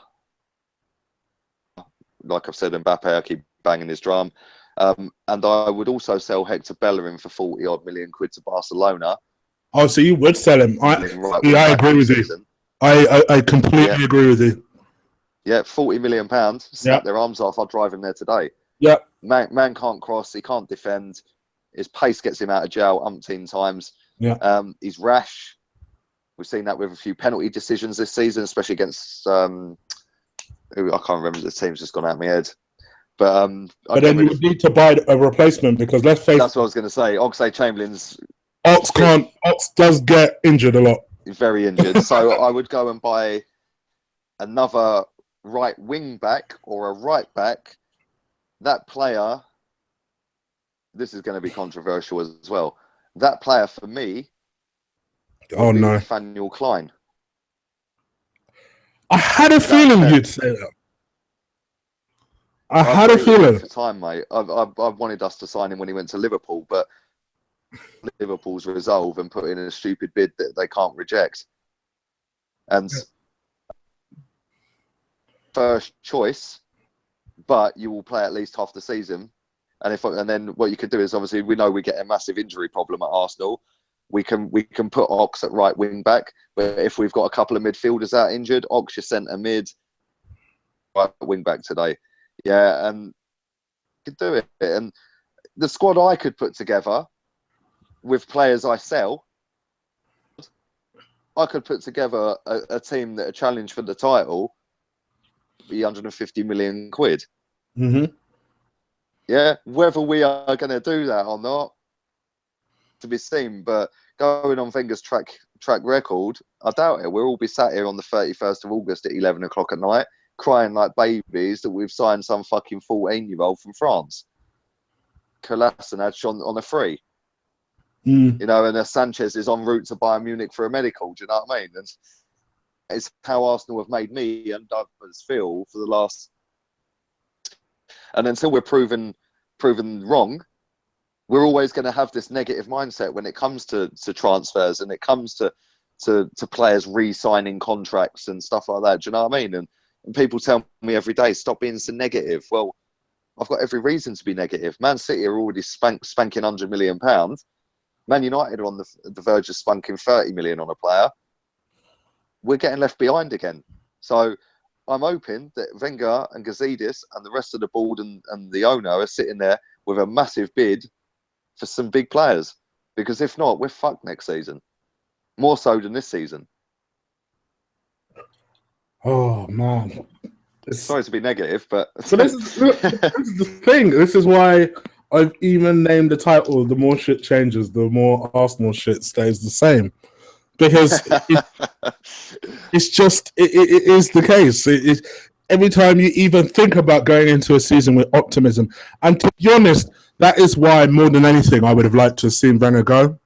B: Like I've said, Mbappe, I keep banging his drum. And I would also sell Hector Bellerin for 40 odd million quid to Barcelona.
A: Oh, so you would sell him? I agree with you. I completely agree with you.
B: Yeah, £40 million. Snap their arms off. I'll drive him there today.
A: Yeah.
B: Man can't cross. He can't defend. His pace gets him out of jail umpteen times.
A: Yeah.
B: He's rash. We've seen that with a few penalty decisions this season, especially against who I can't remember. The team's just gone out of my head. But
A: then you would need to buy a replacement because let's face it.
B: That's what I was going to say. Oxlade-Chamberlain's
A: Ox does get injured a lot.
B: Very injured. So I would go and buy another right wing back or a right back. That player, this is going to be controversial as well. That player for me, Nathaniel Klein.
A: I had a feeling you'd say that. I had a feeling.
B: For time, mate. I wanted us to sign him when he went to Liverpool, but Liverpool's resolve and put in a stupid bid that they can't reject. And first choice, but you will play at least half the season. And then what you could do is, obviously we know we get a massive injury problem at Arsenal. We can put Ox at right wing back, but if we've got a couple of midfielders out injured, Ox your centre mid, right wing back today. Yeah, and could do it. And the squad I could put together with players I sell, I could put together a team that a challenge for the title be 150 million quid.
A: Mm-hmm.
B: Yeah, whether we are going to do that or not, to be seen. But going on Wenger's track record, I doubt it. We'll all be sat here on the 31st of August at 11 o'clock at night, crying like babies that we've signed some fucking 14-year-old from France. Kolasinac on a free. You know, and Sanchez is en route to Bayern Munich for a medical. Do you know what I mean? And it's how Arsenal have made me and others feel for the last. And until we're proven wrong, we're always going to have this negative mindset when it comes to transfers and it comes to players re-signing contracts and stuff like that. Do you know what I mean? And people tell me every day, stop being so negative. Well, I've got every reason to be negative. Man City are already spanking £100 million. Man United are on the verge of spunking 30 million on a player. We're getting left behind again. So I'm hoping that Wenger and Gazidis and the rest of the board and the owner are sitting there with a massive bid for some big players. Because if not, we're fucked next season. More so than this season.
A: Oh, man.
B: Sorry to be negative, but
A: this is the thing. This is why I've even named the title "The More Shit Changes, the More Arsenal Shit Stays the Same," because it's just it is the case. Every time you even think about going into a season with optimism, and to be honest, that is why more than anything I would have liked to have seen Wenger go,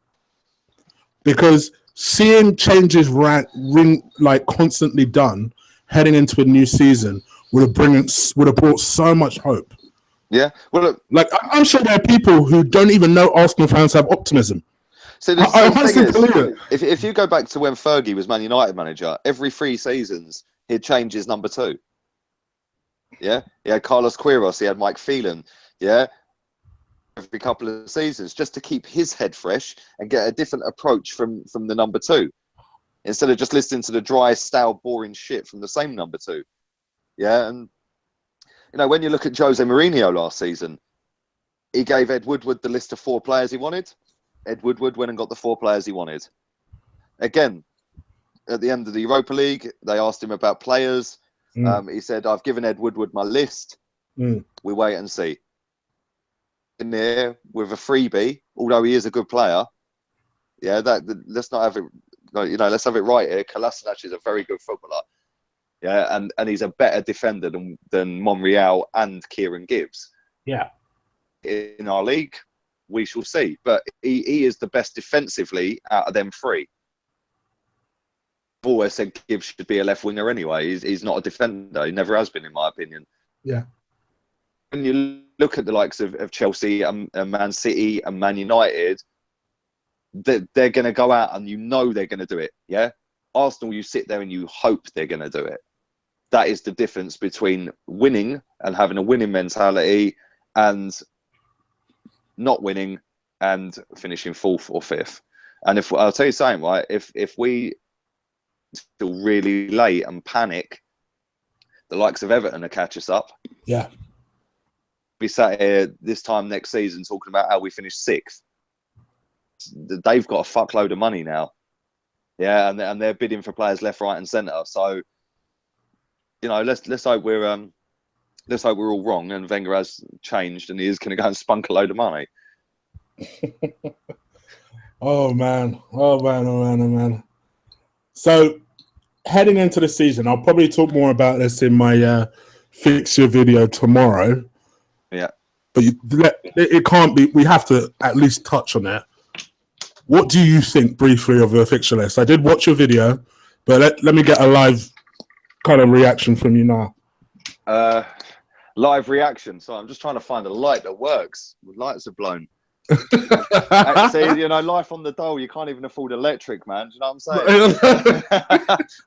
A: because seeing changes ring like constantly done heading into a new season would have brought so much hope.
B: Yeah, well, look,
A: like I'm sure there are people who don't even know Arsenal fans have optimism.
B: So the thing is, if you go back to when Fergie was Man United manager, every 3 seasons he'd change his number 2. Yeah, he had Carlos Queiroz, he had Mike Phelan. Yeah, every couple of seasons just to keep his head fresh and get a different approach from the number 2, instead of just listening to the dry, stale, boring shit from the same number 2. Yeah, and you know, when you look at Jose Mourinho last season, he gave Ed Woodward the list of 4 players he wanted. Ed Woodward went and got the 4 players he wanted. Again, at the end of the Europa League, they asked him about players. He said, I've given Ed Woodward my list. We wait and see. In there with a freebie, although he is a good player. Yeah, let's not have it, you know, let's have it right here. Kolasinac is a very good footballer. Yeah, and he's a better defender than Monreal and Kieran Gibbs.
A: Yeah.
B: In our league, we shall see. But he is the best defensively out of them 3. always said Gibbs should be a left winger anyway. He's not a defender. He never has been, in my opinion.
A: Yeah.
B: When you look at the likes of Chelsea and Man City and Man United, they're going to go out and they're going to do it. Yeah. Arsenal, you sit there and you hope they're going to do it. That is the difference between winning and having a winning mentality and not winning and finishing 4th or 5th. And if I'll tell you something, right? If we still really late and panic, the likes of Everton will catch us up.
A: Yeah.
B: We sat here this time next season talking about how we finished 6th. They've got a fuckload of money now. Yeah, and they're bidding for players left, right, and centre. So, let's hope we're all wrong and Wenger has changed and he is going to go and spunk a load of money.
A: Oh man. So heading into the season, I'll probably talk more about this in my fixture video tomorrow.
B: Yeah.
A: But it can't be, we have to at least touch on it. What do you think briefly of the fixture list? I did watch your video, but let me get a live kind of reaction from you now.
B: Live reaction. So I'm just trying to find a light that works. The lights are blown. See, life on the dole, you can't even afford electric, man. Do you know what I'm saying?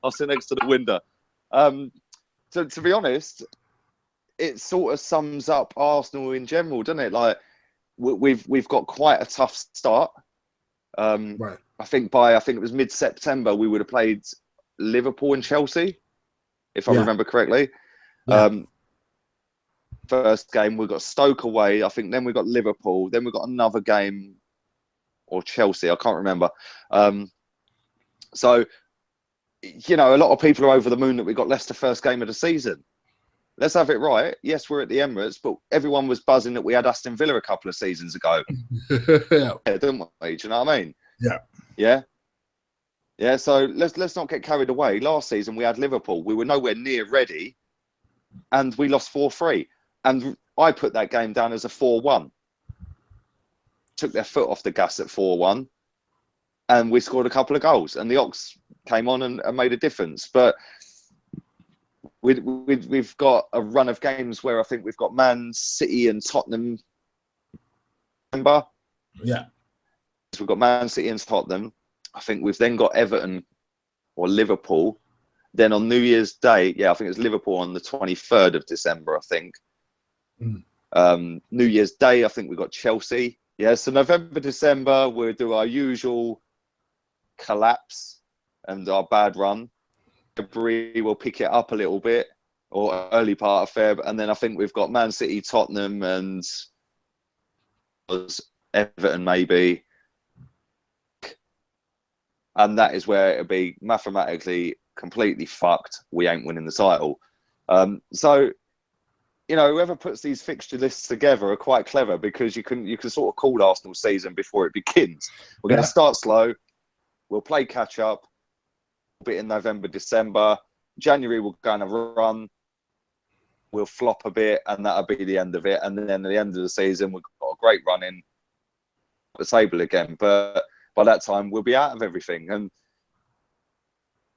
B: I'll sit next to the window. So to be honest, it sort of sums up Arsenal in general, doesn't it? Like we've got quite a tough start.
A: Right.
B: I think it was mid-September we would have played Liverpool and Chelsea, if I remember correctly.
A: Yeah.
B: First game we got Stoke away. I think then we got Liverpool. Then we got another game, or Chelsea. I can't remember. So, a lot of people are over the moon that we got Leicester first game of the season. Let's have it right. Yes, we're at the Emirates, but everyone was buzzing that we had Aston Villa a couple of seasons ago.
A: Yeah,
B: didn't we? Do you know what I mean?
A: Yeah.
B: Yeah. Yeah. So let's not get carried away. Last season we had Liverpool. We were nowhere near ready, and we lost 4-3. And I put that game down as a 4-1. Took their foot off the gas at 4-1, and we scored a couple of goals. And the Ox came on and made a difference. But we've got a run of games where I think we've got Man City and Tottenham. Remember?
A: Yeah.
B: So we've got Man City and Tottenham. I think we've then got Everton or Liverpool. Then on New Year's Day, I think it's Liverpool on the 23rd of December, I think. New Year's Day, I think we've got Chelsea. Yeah, so November, December, we'll do our usual collapse and our bad run. February, we'll pick it up a little bit, or early part of Feb. And then I think we've got Man City, Tottenham, and Everton maybe. And that is where it'll be mathematically completely fucked. We ain't winning the title. So, whoever puts these fixture lists together are quite clever, because you can sort of call Arsenal's season before it begins. We're going to start slow. We'll play catch up a bit in November, December. January we'll go on a run. We'll flop a bit, and that'll be the end of it. And then at the end of the season, we've got a great run in the table again. But by that time, we'll be out of everything. And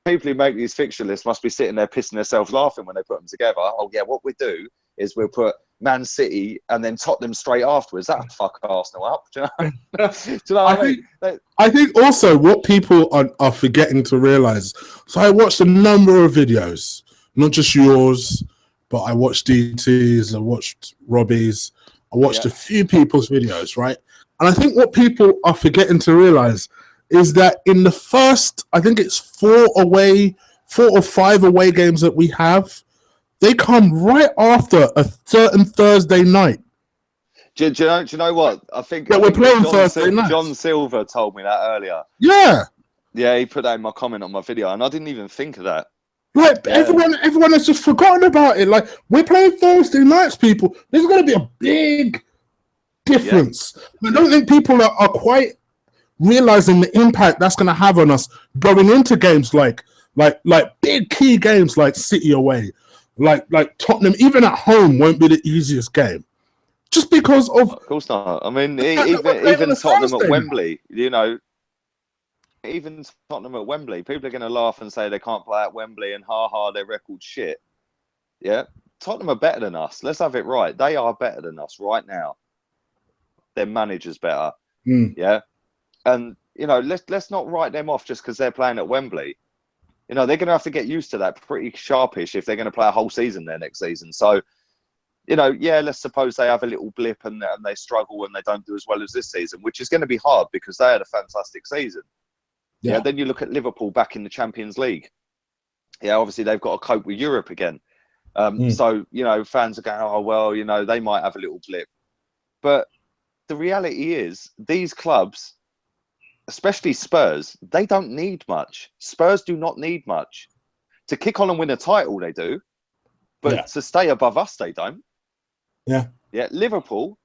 B: people who make these fixture lists must be sitting there pissing themselves laughing when they put them together. Oh yeah, what we do is we'll put Man City and then Tottenham straight afterwards. That'll fuck Arsenal up. Do you know? Do you know what I mean?
A: I think also what people are forgetting to realise. So I watched a number of videos, not just yours, but I watched DT's, I watched Robbie's, I watched a few people's videos, right? And I think what people are forgetting to realise is that in the first, I think it's 4 or 5 away games that we have, they come right after a certain Thursday night.
B: Do you know what? I think
A: we're playing Thursday night.
B: John Silver told me that earlier.
A: Yeah.
B: Yeah, he put that in my comment on my video, and I didn't even think of that.
A: Like, everyone has just forgotten about it. Like, we're playing Thursday nights, people. There's going to be a big difference. I don't think people are quite realizing the impact that's going to have on us going into games like big key games like City away, like Tottenham, even at home, won't be the easiest game. Just because of
B: course not. I mean, even Tottenham at Wembley, even Tottenham at Wembley, people are going to laugh and say they can't play at Wembley and their record shit. Yeah, Tottenham are better than us. Let's have it right. They are better than us right now. Their manager's better. Yeah, and let's not write them off just because they're playing at Wembley. They're going to have to get used to that pretty sharpish if they're going to play a whole season there next season. So, let's suppose they have a little blip and they struggle and they don't do as well as this season, which is going to be hard because they had a fantastic season. Yeah. Then you look at Liverpool back in the Champions League. Yeah, obviously they've got to cope with Europe again. So, fans are going, oh, well, they might have a little blip. But the reality is these clubs, especially Spurs, they don't need much. Spurs do not need much. To kick on and win a title, they do. But to stay above us, they don't.
A: Yeah.
B: Yeah, Liverpool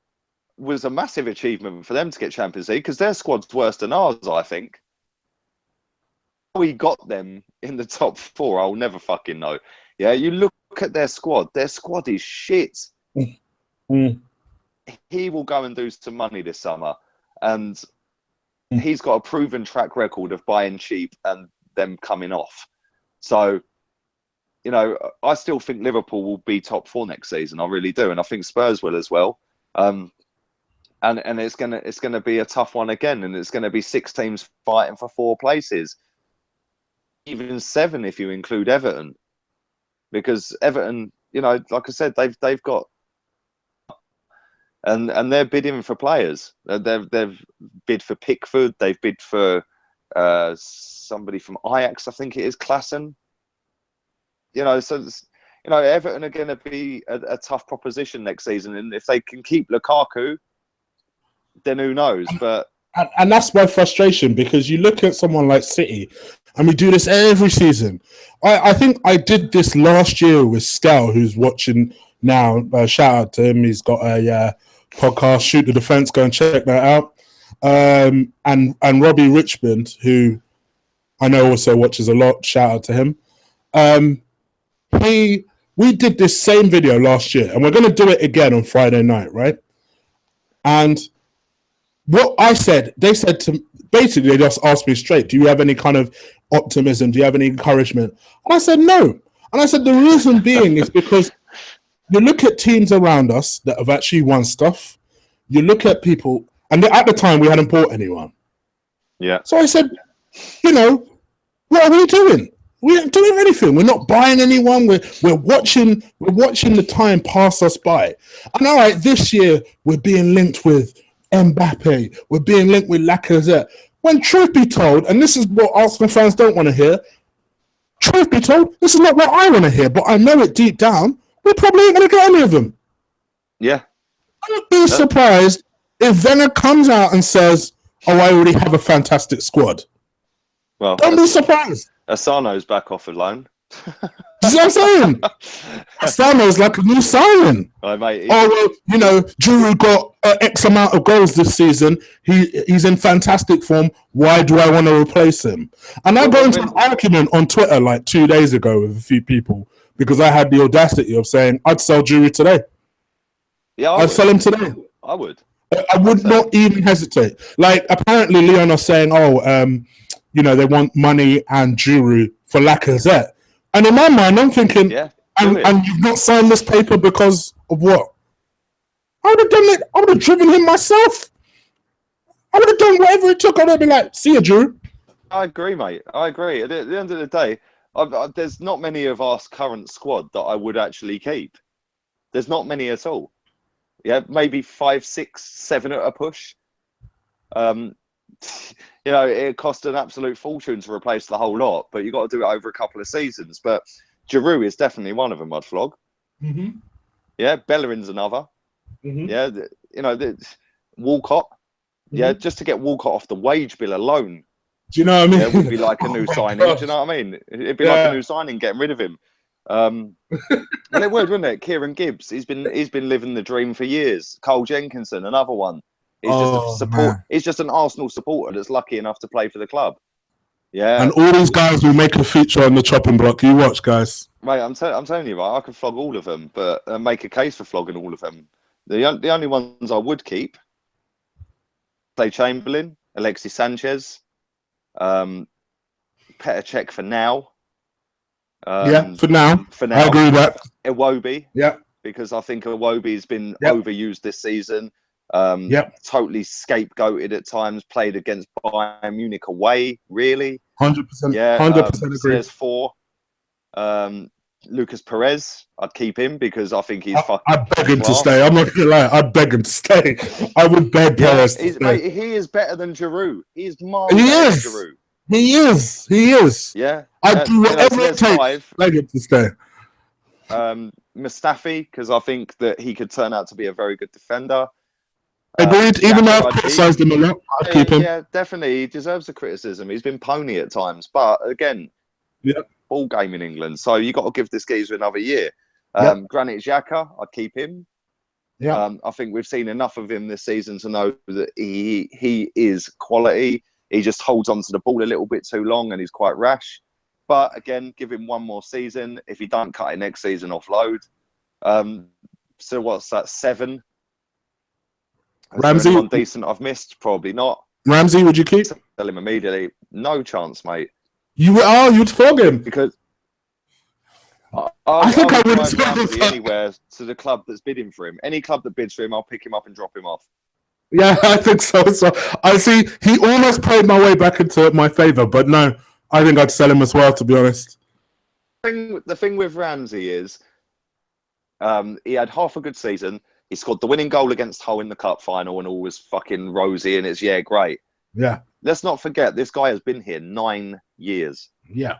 B: was a massive achievement for them to get Champions League because their squad's worse than ours, I think. We got them in the top 4, I'll never fucking know. Yeah, you look at their squad is shit. He will go and do some money this summer. And he's got a proven track record of buying cheap and them coming off. So, I still think Liverpool will be top 4 next season. I really do. And I think Spurs will as well. And it's gonna be a tough one again. And it's gonna be 6 teams fighting for 4 places. Even 7 if you include Everton. Because Everton, like I said, they've got and they're bidding for players. They've bid for Pickford. They've bid for somebody from Ajax, I think it is, Klassen. So Everton are going to be a tough proposition next season, and if they can keep Lukaku, then who knows? But
A: and that's my frustration, because you look at someone like City, and we do this every season. I think I did this last year with Stel, who's watching now. Shout out to him. He's got a podcast, Shoot the Defense. Go and check that out. And Robbie Richmond, who I know also watches a lot. Shout out to him. We did this same video last year, and we're going to do it again on Friday night, right? And what I said, they said to basically, they just asked me straight, do you have any kind of optimism? Do you have any encouragement? And I said, no. And I said, the reason being is because you look at teams around us that have actually won stuff. You look at people, and at the time we hadn't bought anyone.
B: Yeah.
A: So I said, what are we doing? We aren't doing anything. We're not buying anyone. We're watching the time pass us by. And all right, this year we're being linked with Mbappe. We're being linked with Lacazette. When truth be told, and this is what Arsenal fans don't want to hear, truth be told, this is not what I want to hear, but I know it deep down, we probably ain't going to get any of them.
B: Yeah.
A: I would be surprised if Wenger comes out and says, oh, I already have a fantastic squad.
B: Well,
A: don't be surprised.
B: Asano's back off alone.
A: You see what I'm saying? Asano's like a new signing.
B: Oh, mate,
A: Giroud got X amount of goals this season. He's in fantastic form. Why do I want to replace him? And I got into an argument on Twitter like 2 days ago with a few people because I had the audacity of saying I'd sell Giroud today.
B: Yeah,
A: I'd sell him today.
B: I would.
A: I would not even hesitate. Like, apparently Leon are saying, they want money and Giroud for Lacazette. And in my mind, I'm thinking, and you've not signed this paper because of what? I would have done it. I would have driven him myself. I would have done whatever it took. I would have been like, see you, Giroud.
B: I agree, mate. I agree. At the end of the day, there's not many of our current squad that I would actually keep. There's not many at all. Yeah, maybe 5, 6, 7 at a push. It cost an absolute fortune to replace the whole lot, but you got to do it over a couple of seasons. But Giroud is definitely one of them, I'd flog.
A: Mm-hmm.
B: Yeah, Bellerin's another.
A: Mm-hmm.
B: Yeah, Walcott. Mm-hmm. Yeah, just to get Walcott off the wage bill alone.
A: Do you know what I mean?
B: Yeah, it would be like a new signing. Do you know what I mean? It'd be like a new signing, getting rid of him. Well, it would, wouldn't it? Kieran Gibbs, he's been living the dream for years. Cole Jenkinson, another one. He's just an Arsenal supporter that's lucky enough to play for the club. Yeah,
A: and all these guys will make a feature on the chopping block. You watch, guys.
B: Mate, I'm telling you, right? I could flog all of them, but make a case for flogging all of them. The only ones I would keep: Chamberlain, Alexis Sanchez. Petr Cech for now.
A: For now. I agree with that.
B: Iwobi.
A: Yeah.
B: Because I think Iwobi's been
A: Yep.
B: overused this season. Totally scapegoated at times. Played against Bayern Munich away. Really.
A: 100%.
B: Yeah.
A: 100% agree.
B: So there's 4. Lucas Perez, I'd keep him because I think he's fucking.
A: I'd beg him to stay. I'm not gonna lie. I'd beg him to stay. I would beg Perez to stay.
B: Mate, he is better than Giroud. He is miles better than Giroud.
A: He is. He is.
B: Yeah.
A: I'd do whatever it takes. Beg him to stay.
B: Mustafi, because I think that he could turn out to be a very good defender.
A: Agreed. Even though I've criticised him a lot, I'd keep him.
B: Yeah, definitely. He deserves the criticism. He's been pony at times, but again, ball game in England, so you got to give this geezer another year. Granit Xhaka, I'd keep him.
A: Yeah,
B: I think we've seen enough of him this season to know that he is quality. He just holds on to the ball a little bit too long, and he's quite rash. But again, give him one more season. If he don't cut it next season, offload. So what's that? 7.
A: Ramsey,
B: anyone decent I've missed? Probably not.
A: Ramsey, would you keep?
B: Tell him immediately. No chance, mate.
A: You'd flog him
B: because
A: I think I would
B: Ramsey anywhere to the club that's bidding for him. Any club that bids for him, I'll pick him up and drop him off.
A: Yeah, I think so. So I see he almost played my way back into my favour, but no, I think I'd sell him as well, to be honest.
B: The thing with Ramsey is he had half a good season. He scored the winning goal against Hull in the cup final and all was fucking rosy and it's great.
A: Yeah.
B: Let's not forget, this guy has been here 9 years.
A: Yeah.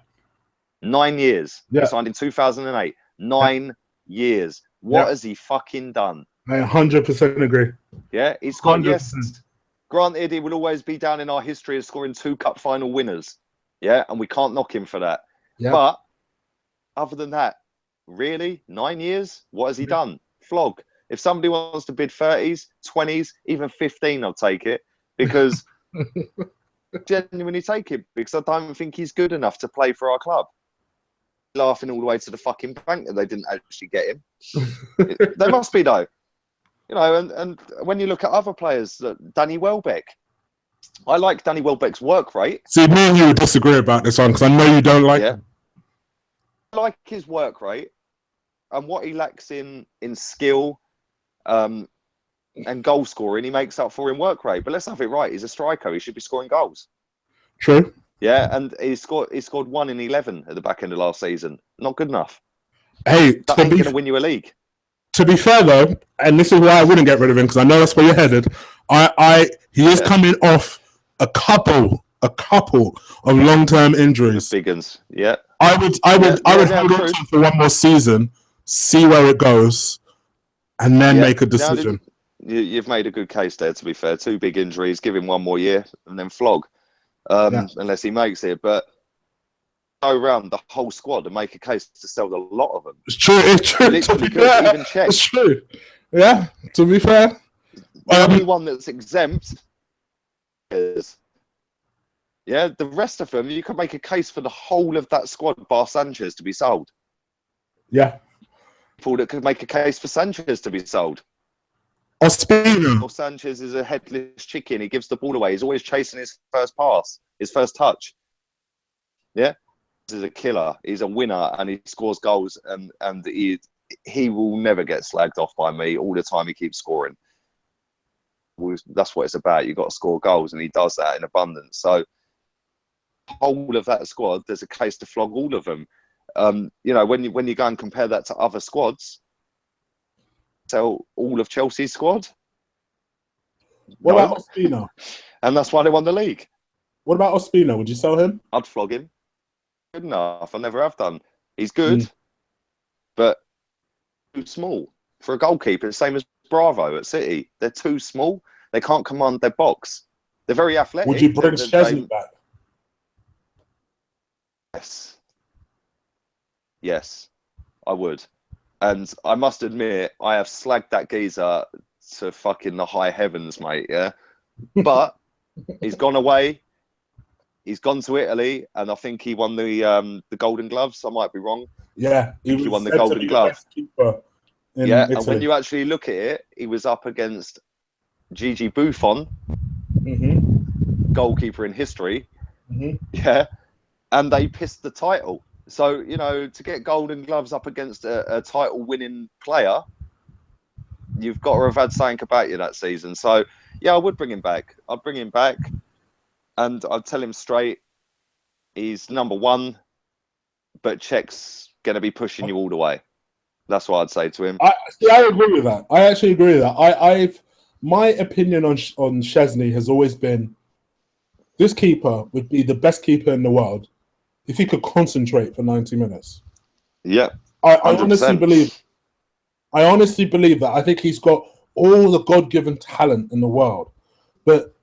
B: 9 years.
A: Yeah.
B: He signed in 2008. 9 years. What has he fucking done?
A: I 100% agree.
B: Yeah, he's got,
A: 100%.
B: yes, granted, he will always be down in our history of scoring 2 cup final winners. Yeah, and we can't knock him for that.
A: Yeah.
B: But other than that, really, 9 years? What has he done? Flog. If somebody wants to bid 30s, 20s, even 15, I'll take it. Because genuinely take it. Because I don't think he's good enough to play for our club. Laughing all the way to the fucking bank that they didn't actually get him. They must be, though. You know, and when you look at other players, Danny Welbeck. I like Danny Welbeck's work rate.
A: See, me and you would disagree about this one because I know you don't like him.
B: I like his work rate and what he lacks in skill and goal scoring, he makes up for in work rate. But let's have it right. He's a striker. He should be scoring goals.
A: True.
B: Yeah, and he scored 1 in 11 at the back end of last season. Not good enough.
A: Hey,
B: that ain't going to win you a league.
A: To be fair, though, and this is why I wouldn't get rid of him because I know that's where you're headed. He is coming off a couple of long-term injuries.
B: Big ones. Yeah.
A: I would hold on to him for one more season, see where it goes, and then make a decision.
B: You've made a good case there, to be fair. 2 big injuries, give him 1 more year, and then flog, unless he makes it. But go around the whole squad and make a case to sell a lot of them.
A: It's true. It's true. To be fair,
B: even check.
A: It's true. Yeah. To be fair,
B: the only one that's exempt is. Yeah, the rest of them, you can make a case for the whole of that squad, bar Sanchez, to be sold.
A: Yeah.
B: People that could make a case for Sanchez to be sold.
A: Ospina.
B: Or Sanchez is a headless chicken. He gives the ball away. He's always chasing his first pass, his first touch. Yeah. This is a killer. He's a winner and he scores goals and he will never get slagged off by me all the time he keeps scoring. That's what it's about. You've got to score goals and he does that in abundance. So whole of that squad, there's a case to flog all of them. You know, when you go and compare that to other squads, sell all of Chelsea's squad.
A: What about Ospina?
B: And that's why they won the league. What
A: about Ospina? Would you sell him?
B: I'd flog him. Good enough. I never have done. He's good, but too small for a goalkeeper. Same as Bravo at City. They're too small. They can't command their box. They're very athletic.
A: Would you bring Szczesny back?
B: Yes, I would. And I must admit, I have slagged that geezer to fucking the high heavens, mate, yeah? But he's gone away. He's gone to Italy, and I think he won the Golden Gloves. I might be wrong.
A: Yeah.
B: He won the Golden Glove. Yeah,
A: Italy.
B: and when you actually look at it, he was up against Gigi Buffon, goalkeeper in history, Yeah, and they pissed the title. So, you know, to get Golden Gloves up against a title-winning player, you've got to have had something about you that season. So, yeah, I would bring him back. I'd bring him back, and I'd tell him straight, he's number one, but Czech's going to be pushing you all the way. That's what I'd say to him.
A: I agree with that. I actually agree with that. My opinion on Szczesny has always been this keeper would be the best keeper in the world if he could concentrate for 90 minutes.
B: Yeah,
A: I honestly believe that. I think he's got all the God-given talent in the world, but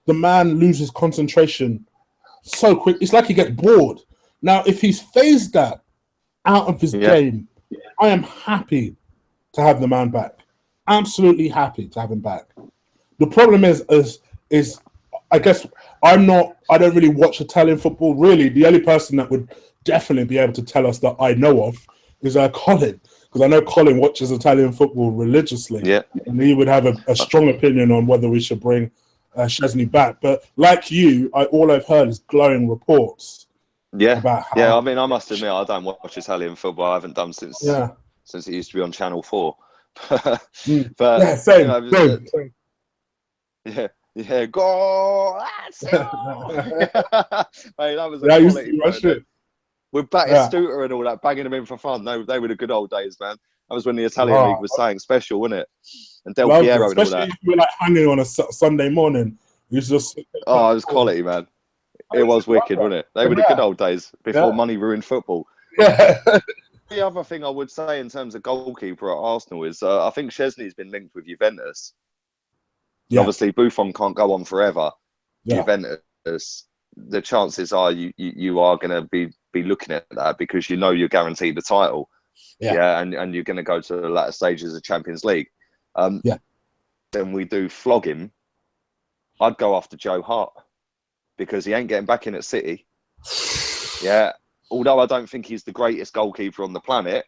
A: the man loses concentration so quick. It's like he gets bored. Now, if he's phased that out of his game, I am happy to have the man back. Absolutely happy to have him back. The problem is I guess I don't really watch Italian football. Really, the only person that would definitely be able to tell us that I know of is Colin, because I know Colin watches Italian football religiously.
B: Yeah,
A: and he would have a strong opinion on whether we should bring Szczesny back. But like you, all I've heard is glowing reports.
B: Yeah, I mean, I must admit, I don't watch Italian football. I haven't done since it used to be on Channel 4. But
A: yeah, same,
B: you know,
A: same.
B: Yeah, go! Mate, that was a quality. With Batistuta and all that, banging them in for fun. They were the good old days, man. That was when the Italian league was saying special, wasn't it? And Del Piero and all that.
A: Especially if you were like hanging on a Sunday morning. You just
B: it was quality, man. It was wicked, wasn't it? They were the good old days before money ruined football.
A: Yeah.
B: The other thing I would say in terms of goalkeeper at Arsenal is I think Szczesny's been linked with Juventus. Yeah. Obviously, Buffon can't go on forever. Yeah. Juventus, the chances are you are going to be looking at that because you know you're guaranteed the title. Yeah, and you're going to go to the latter stages of Champions League. Then we do flog him. I'd go after Joe Hart because he ain't getting back in at City. Yeah, although I don't think he's the greatest goalkeeper on the planet.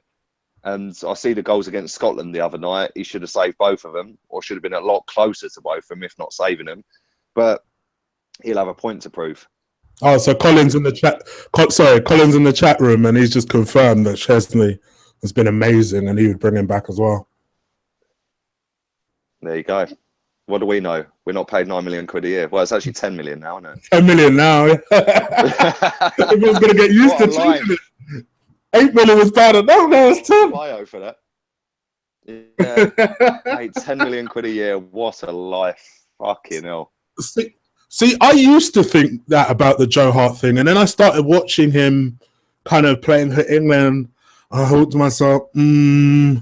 B: And I see the goals against Scotland the other night. He should have saved both of them, or should have been a lot closer to both of them, if not saving them. But he'll have a point to prove.
A: Oh, so Colin's in the chat. Colin's in the chat room, and he's just confirmed that Szczesny has been amazing, and he would bring him back as well.
B: There you go. What do we know? We're not paid £9 million a year. Well, it's actually 10 million now, isn't it?
A: 10 million now. Everyone's going to get used to changing it. 8 million was bad enough. Now it's 10.
B: Bio for that. Yeah, mate, 10 million a year. What a life! Fucking hell.
A: See, I used to think that about the Joe Hart thing, and then I started watching him kind of playing for England. I thought to myself, you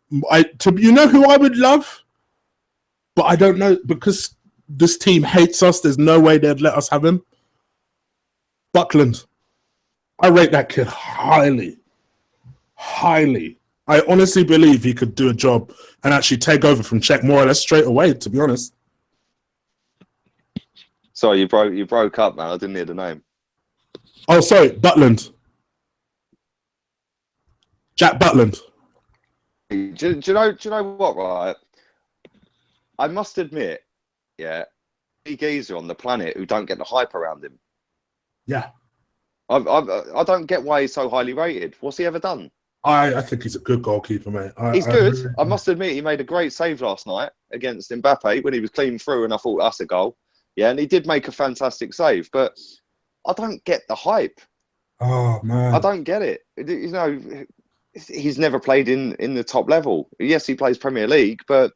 A: know who I would love, but I don't know because this team hates us. There's no way they'd let us have him. Buckland. I rate that kid highly. Highly. I honestly believe he could do a job and actually take over from Czech more or less straight away, to be honest.
B: Sorry, you broke up, man. I didn't hear the name.
A: Oh, sorry, Butland. Jack Butland.
B: Do you know what, right? I must admit, any geezer on the planet who don't get the hype around him.
A: Yeah.
B: I don't get why he's so highly rated. What's he ever done?
A: I think he's a good goalkeeper, mate.
B: He's good. I must admit, he made a great save last night against Mbappe when he was clean through, and I thought that's a goal. Yeah, and he did make a fantastic save, but I don't get the hype.
A: Oh man,
B: I don't get it. You know, he's never played in the top level. Yes, he plays Premier League, but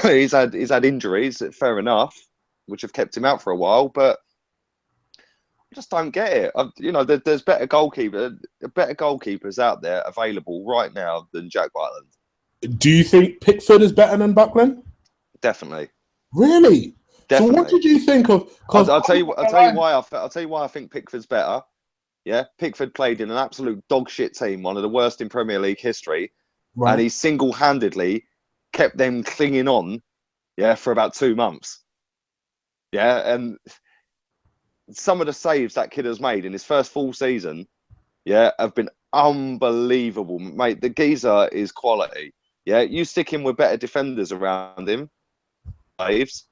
B: he's had injuries. Fair enough, which have kept him out for a while, but. Just don't get it. You know, there's better goalkeepers out there available right now than Jack Butland.
A: Do you think Pickford is better than Buckland?
B: Definitely.
A: Really?
B: Definitely.
A: So what did you think of?
B: I'll tell you why I think Pickford's better. Yeah, Pickford played in an absolute dog shit team, one of the worst in Premier League history, and he single-handedly kept them clinging on, for about 2 months. Yeah, and. Some of the saves that kid has made in his first full season, have been unbelievable, mate. The geezer is quality. Yeah, you stick him with better defenders around him, saves,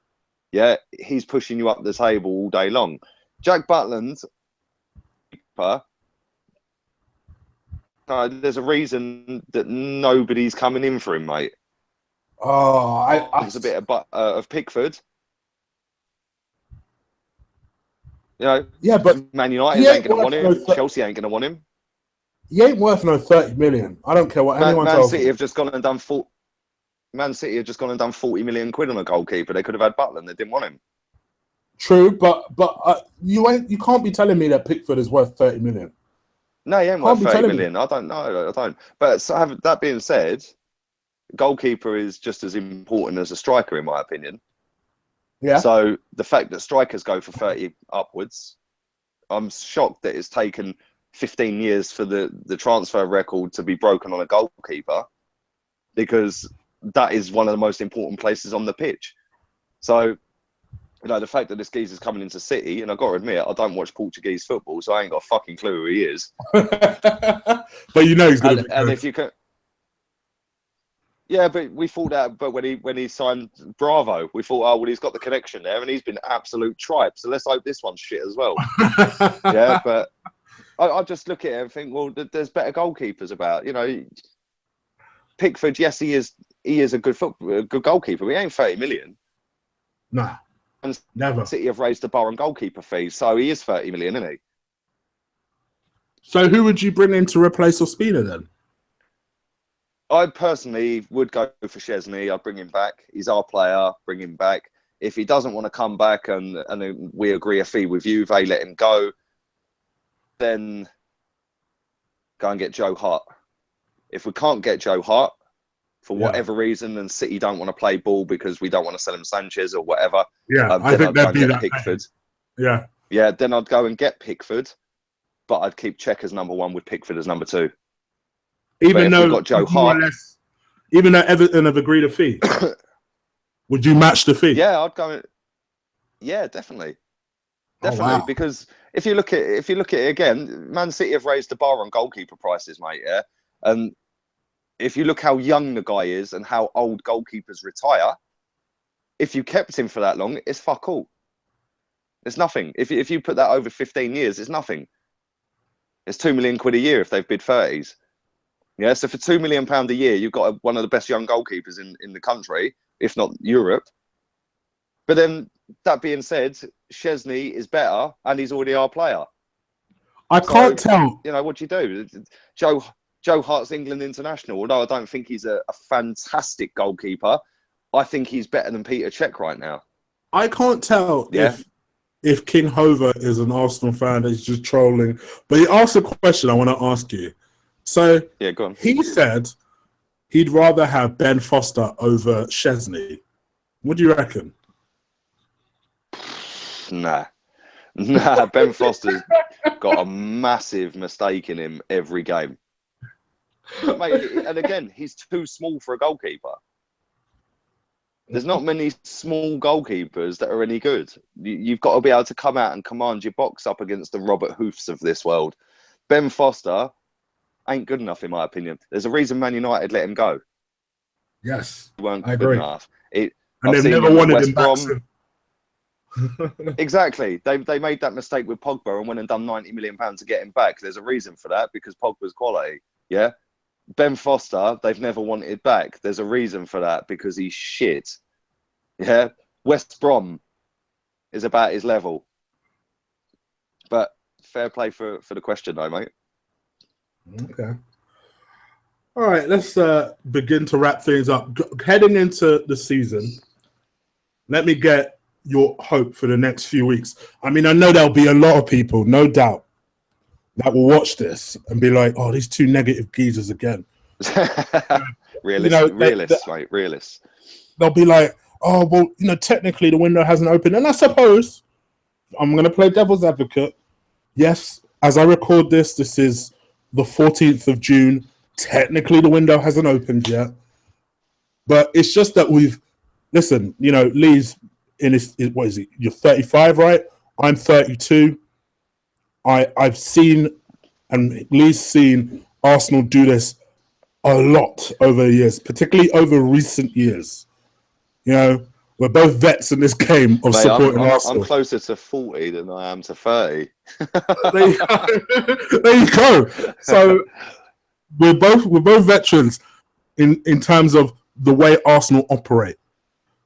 B: Yeah, he's pushing you up the table all day long. Jack Butland, there's a reason that nobody's coming in for him, mate.
A: Oh,
B: There's a bit of Pickford. You know,
A: yeah, but
B: Man United ain't going to want him. Chelsea ain't going to want him.
A: He ain't worth no 30 million. I don't care what anyone tells me.
B: Man City have just gone and done Man City have just gone and done 40 million quid on a goalkeeper. They could have had Butland. They didn't want him.
A: True, but you can't be telling me that Pickford is worth 30 million.
B: No, he ain't worth 30 million. I don't know. I don't. But that being said, goalkeeper is just as important as a striker, in my opinion.
A: Yeah.
B: So the fact that strikers go for 30 upwards, I'm shocked that it's taken 15 years for the transfer record to be broken on a goalkeeper, because that is one of the most important places on the pitch. So, you know, the fact that this geezer's coming into City, and I've got to admit, I don't watch Portuguese football, so I ain't got a fucking clue who he is.
A: But you know he's going to be good.
B: And if you can... Yeah, but we thought that. But when he signed Bravo, we thought, oh well, he's got the connection there, and he's been absolute tripe. So let's hope this one's shit as well. Yeah, but I just look at it and think, well, there's better goalkeepers about. You know, Pickford, yes, he is a good goalkeeper. But he ain't 30 million.
A: Nah,
B: and
A: never.
B: City have raised the bar on goalkeeper fees, so he is 30 million, isn't he?
A: So who would you bring in to replace Ospina then?
B: I personally would go for Szczesny. I'd bring him back. He's our player. Bring him back. If he doesn't want to come back and we agree a fee with you, they let him go, then go and get Joe Hart. If we can't get Joe Hart for whatever reason, and City don't want to play ball because we don't want to sell him Sanchez or whatever,
A: I think that'd be that
B: Pickford.
A: Yeah,
B: then I'd go and get Pickford, but I'd keep Czech as number one with Pickford as number two.
A: Even though
B: got Joe Hart,
A: even though Everton have agreed a fee, would you match the fee?
B: Yeah, I'd go. Yeah, definitely.
A: Oh, wow.
B: Because if you look at it again, Man City have raised the bar on goalkeeper prices, mate. Yeah, and if you look how young the guy is and how old goalkeepers retire, if you kept him for that long, it's fuck all. It's nothing. If you put that over 15 years, it's nothing. It's £2 million a year if they've bid 30s. Yeah, so for £2 million a year, you've got one of the best young goalkeepers in the country, if not Europe. But then, that being said, Szczesny is better, and he's already our player.
A: I can't tell.
B: You know, what do you do? Joe Hart's England international. Although I don't think he's a fantastic goalkeeper, I think he's better than Peter Cech right now.
A: I can't tell if King Hover is an Arsenal fan that's just trolling. But he asked a question I want to ask you. So
B: yeah, go on.
A: He said he'd rather have Ben Foster over Szczesny. What do you reckon?
B: Nah. Ben Foster's got a massive mistake in him every game. Mate, and again, he's too small for a goalkeeper. There's not many small goalkeepers that are any good. You've got to be able to come out and command your box up against the Robert Hoofs of this world. Ben Foster ain't good enough, in my opinion. There's a reason Man United let him go.
A: Yes,
B: he weren't
A: I
B: good
A: agree.
B: Enough.
A: And they've never wanted him back.
B: Exactly. They made that mistake with Pogba and went and done £90 million to get him back. There's a reason for that, because Pogba's quality. Yeah. Ben Foster, they've never wanted back. There's a reason for that, because he's shit. Yeah. West Brom is about his level. But fair play for the question, though, mate.
A: Okay. All right, let's begin to wrap things up. Heading into the season, let me get your hope for the next few weeks. I mean, I know there'll be a lot of people, no doubt, that will watch this and be like, oh, these two negative geezers again.
B: Realists, mate, realists.
A: They'll be like, oh, well, technically the window hasn't opened. And I suppose I'm going to play devil's advocate. Yes, as I record this is the 14th of June. Technically, the window hasn't opened yet. But it's just that Lee's in his, what is he? You're 35, right? I'm 32. I've seen, and Lee's seen Arsenal do this a lot over the years, particularly over recent years. When We're both vets in this game of
B: Mate,
A: supporting
B: I'm
A: Arsenal.
B: closer to 40 than I am to 30.
A: There you go. There you go. So we're both veterans in terms of the way Arsenal operate.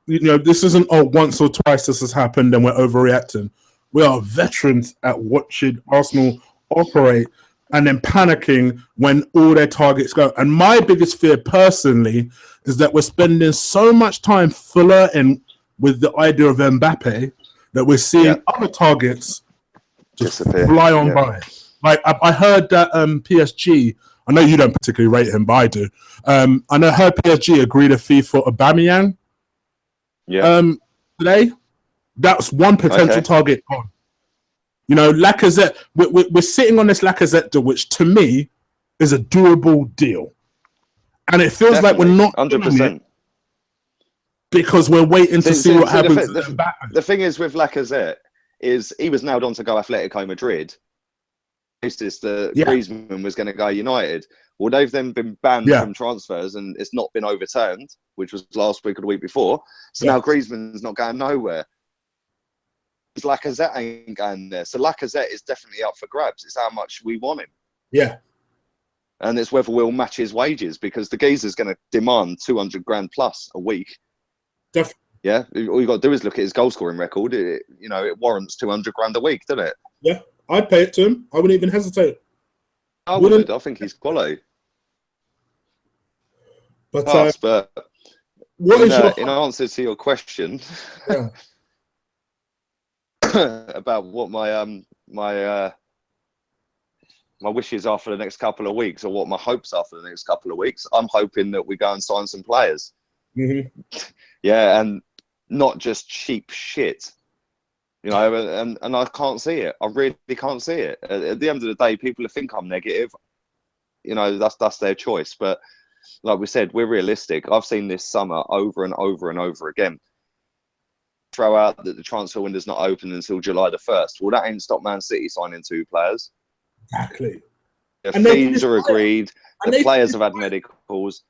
A: You know, this isn't once or twice this has happened and we're overreacting. We are veterans at watching Arsenal operate and then panicking when all their targets go. And my biggest fear personally is that we're spending so much time flirting with the idea of Mbappe that we're seeing other targets just
B: disappear.
A: Fly on by. Like I heard that PSG, I know you don't particularly rate him, but I do. I heard PSG agreed a fee for Aubameyang. Today, that's one potential target on. You know, Lacazette, we're sitting on this Lacazette deal, which to me is a doable deal. And it feels like we're not
B: 100%.
A: Because we're waiting to see what happens.
B: The thing is with Lacazette is he was nailed on to go Atletico Madrid. Noticed that Griezmann was going to go United. Well, they've then been banned from transfers and it's not been overturned, which was last week or the week before. So now Griezmann's not going nowhere. Lacazette ain't going there. So Lacazette is definitely up for grabs. It's how much we want him.
A: Yeah.
B: And it's whether we'll match his wages because the geezer's going to demand 200 grand plus a week.
A: Definitely.
B: Yeah. All you got to do is look at his goal scoring record. It warrants 200 grand a week, doesn't it?
A: Yeah. I'd pay it to him. I wouldn't even hesitate.
B: I would. I think he's quality.
A: But
B: in answer to your question about what my wishes are for the next couple of weeks, or what my hopes are for the next couple of weeks, I'm hoping that we go and sign some players. Yeah, and not just cheap shit. You know, and I can't see it. I really can't see it. At the end of the day, people think I'm negative. You know, that's their choice. But like we said, we're realistic. I've seen this summer over and over and over again. Throw out that the transfer window's not open until July the 1st. Well, that ain't stopped Man City signing 2 players.
A: Exactly.
B: The fees are agreed. The players have had medicals.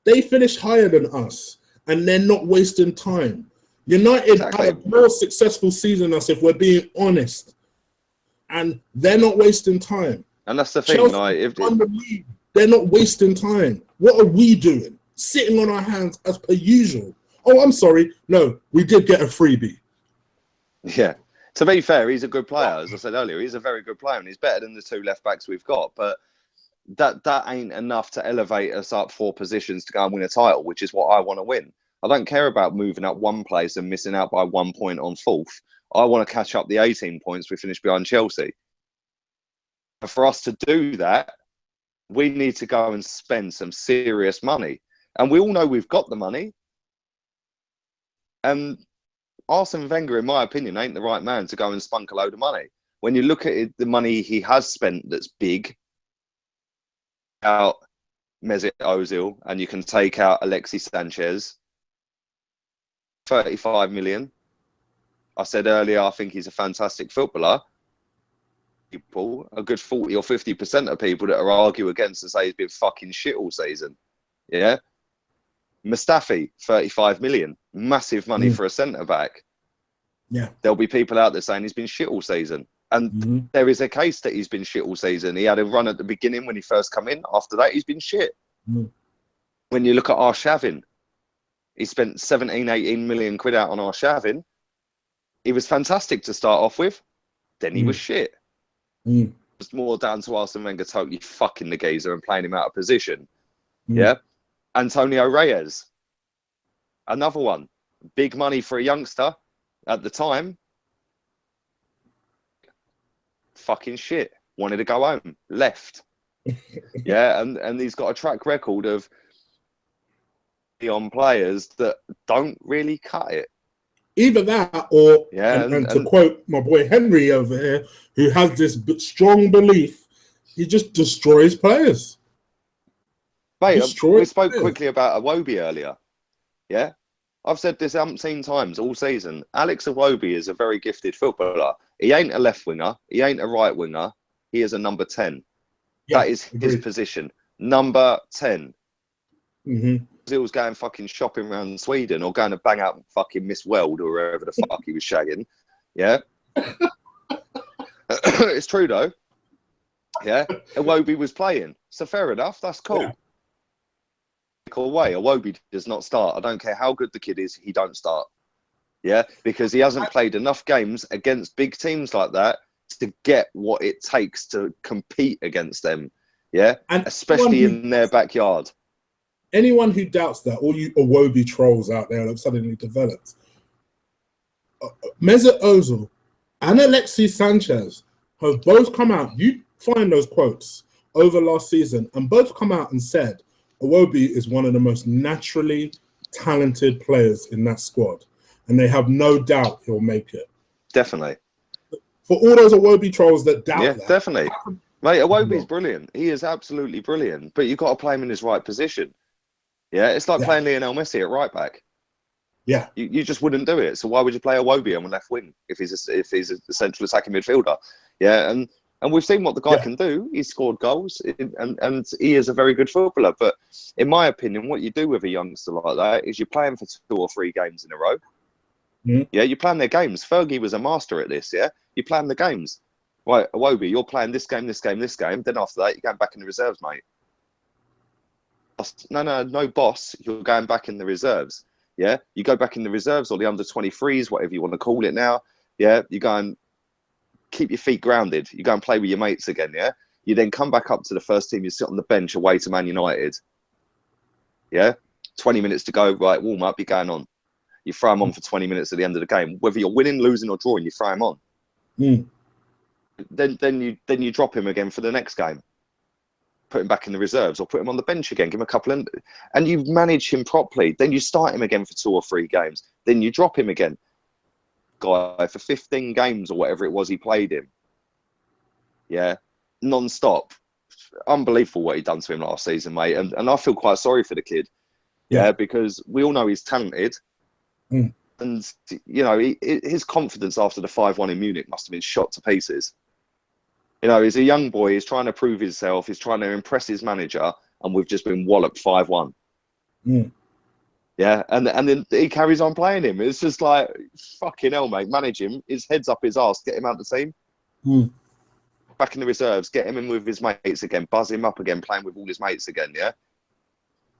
A: They finished higher than us, and they're not wasting time. United had a more successful season than us, if we're being honest, and they're not wasting time.
B: And that's the thing.
A: They're not wasting time. What are we doing? Sitting on our hands as per usual. Oh, I'm sorry. No, we did get a freebie.
B: Yeah. To be fair, he's a good player. As I said earlier, he's a very good player, and he's better than the 2 left backs we've got. But that ain't enough to elevate us up 4 positions to go and win a title, which is what I want to win. I don't care about moving up 1 place and missing out by 1 point on 4th. I want to catch up the 18 points we finished behind Chelsea. And for us to do that, we need to go and spend some serious money. And we all know we've got the money. And Arsene Wenger, in my opinion, ain't the right man to go and spunk a load of money. When you look at it, the money he has spent that's big, out Mesut Ozil, and you can take out Alexis Sanchez, 35 million. I said earlier, I think he's a fantastic footballer. People, a good 40 or 50% of people that are argue against and say he's been fucking shit all season. Yeah. Mustafi, 35 million. Massive money for a centre-back.
A: Yeah.
B: There'll be people out there saying he's been shit all season. And there is a case that he's been shit all season. He had a run at the beginning when he first come in. After that, he's been shit. When you look at Arshavin, he spent 17, 18 million quid out on Arshavin. He was fantastic to start off with. Then he was shit. It was more down to Arsene Wenger totally fucking the geezer and playing him out of position. Yeah. Antonio Reyes, another one. Big money for a youngster at the time. Fucking shit. Wanted to go home. Left. Yeah, and he's got a track record of on players that don't really cut it.
A: Either that or, and to quote my boy Henry over here, who has this strong belief, he just destroys players.
B: Mate, we spoke quickly about Iwobi earlier. Yeah? I've said this umpteen times all season. Alex Iwobi is a very gifted footballer. He ain't a left winger. He ain't a right winger. He is a number 10. Yeah, that is his position. Number 10. Ozil's going fucking shopping around Sweden or going to bang out fucking Miss World or wherever the fuck he was shagging. Yeah. It's true though. Yeah. Iwobi was playing. So fair enough. That's cool.
A: Yeah.
B: Way. Iwobi does not start. I don't care how good the kid is. He don't start. Yeah. Because he hasn't played enough games against big teams like that to get what it takes to compete against them. Yeah. And especially in their backyard.
A: Anyone who doubts that, all you Iwobi trolls out there have suddenly developed. Mesut Ozil and Alexis Sanchez have both come out. You find those quotes over last season, and both come out and said Iwobi is one of the most naturally talented players in that squad, and they have no doubt he'll make it.
B: Definitely.
A: For all those Iwobi trolls that doubt that.
B: Yeah, definitely. Mate, Iwobi's brilliant. He is absolutely brilliant, but you've got to play him in his right position. Yeah, it's like playing Lionel Messi at right back.
A: Yeah,
B: you just wouldn't do it. So why would you play Iwobi on left wing if he's a central attacking midfielder? Yeah, and we've seen what the guy can do. He's scored goals, and he is a very good footballer. But in my opinion, what you do with a youngster like that is you play him for 2 or 3 games in a row. Yeah, you plan their games. Fergie was a master at this. Yeah, you plan the games. Right, Iwobi, you're playing this game, this game, this game. Then after that, you're going back in the reserves, mate. No, boss. You're going back in the reserves. Yeah, you go back in the reserves or the under-23s, whatever you want to call it now. Yeah, you go and keep your feet grounded. You go and play with your mates again. Yeah, you then come back up to the first team. You sit on the bench away to Man United. Yeah, 20 minutes to go. Right, warm up. You're going on. You throw them on for 20 minutes at the end of the game. Whether you're winning, losing, or drawing, you throw them on. Then you drop him again for the next game. Put him back in the reserves or put him on the bench again, give him a couple and you manage him properly. Then you start him again for 2 or 3 games. Then you drop him again. Guy for 15 games or whatever it was he played him. Yeah, non-stop. Unbelievable what he done to him last season, mate. And I feel quite sorry for the kid. Yeah, because we all know he's talented. And, you know, his confidence after the 5-1 in Munich must have been shot to pieces. You know, he's a young boy. He's trying to prove himself. He's trying to impress his manager. And we've just been walloped 5-1. Yeah, and then he carries on playing him. It's just like, fucking hell, mate. Manage him. His head's up his arse. Get him out of the team. Back in the reserves. Get him in with his mates again. Buzz him up again. Playing with all his mates again, yeah?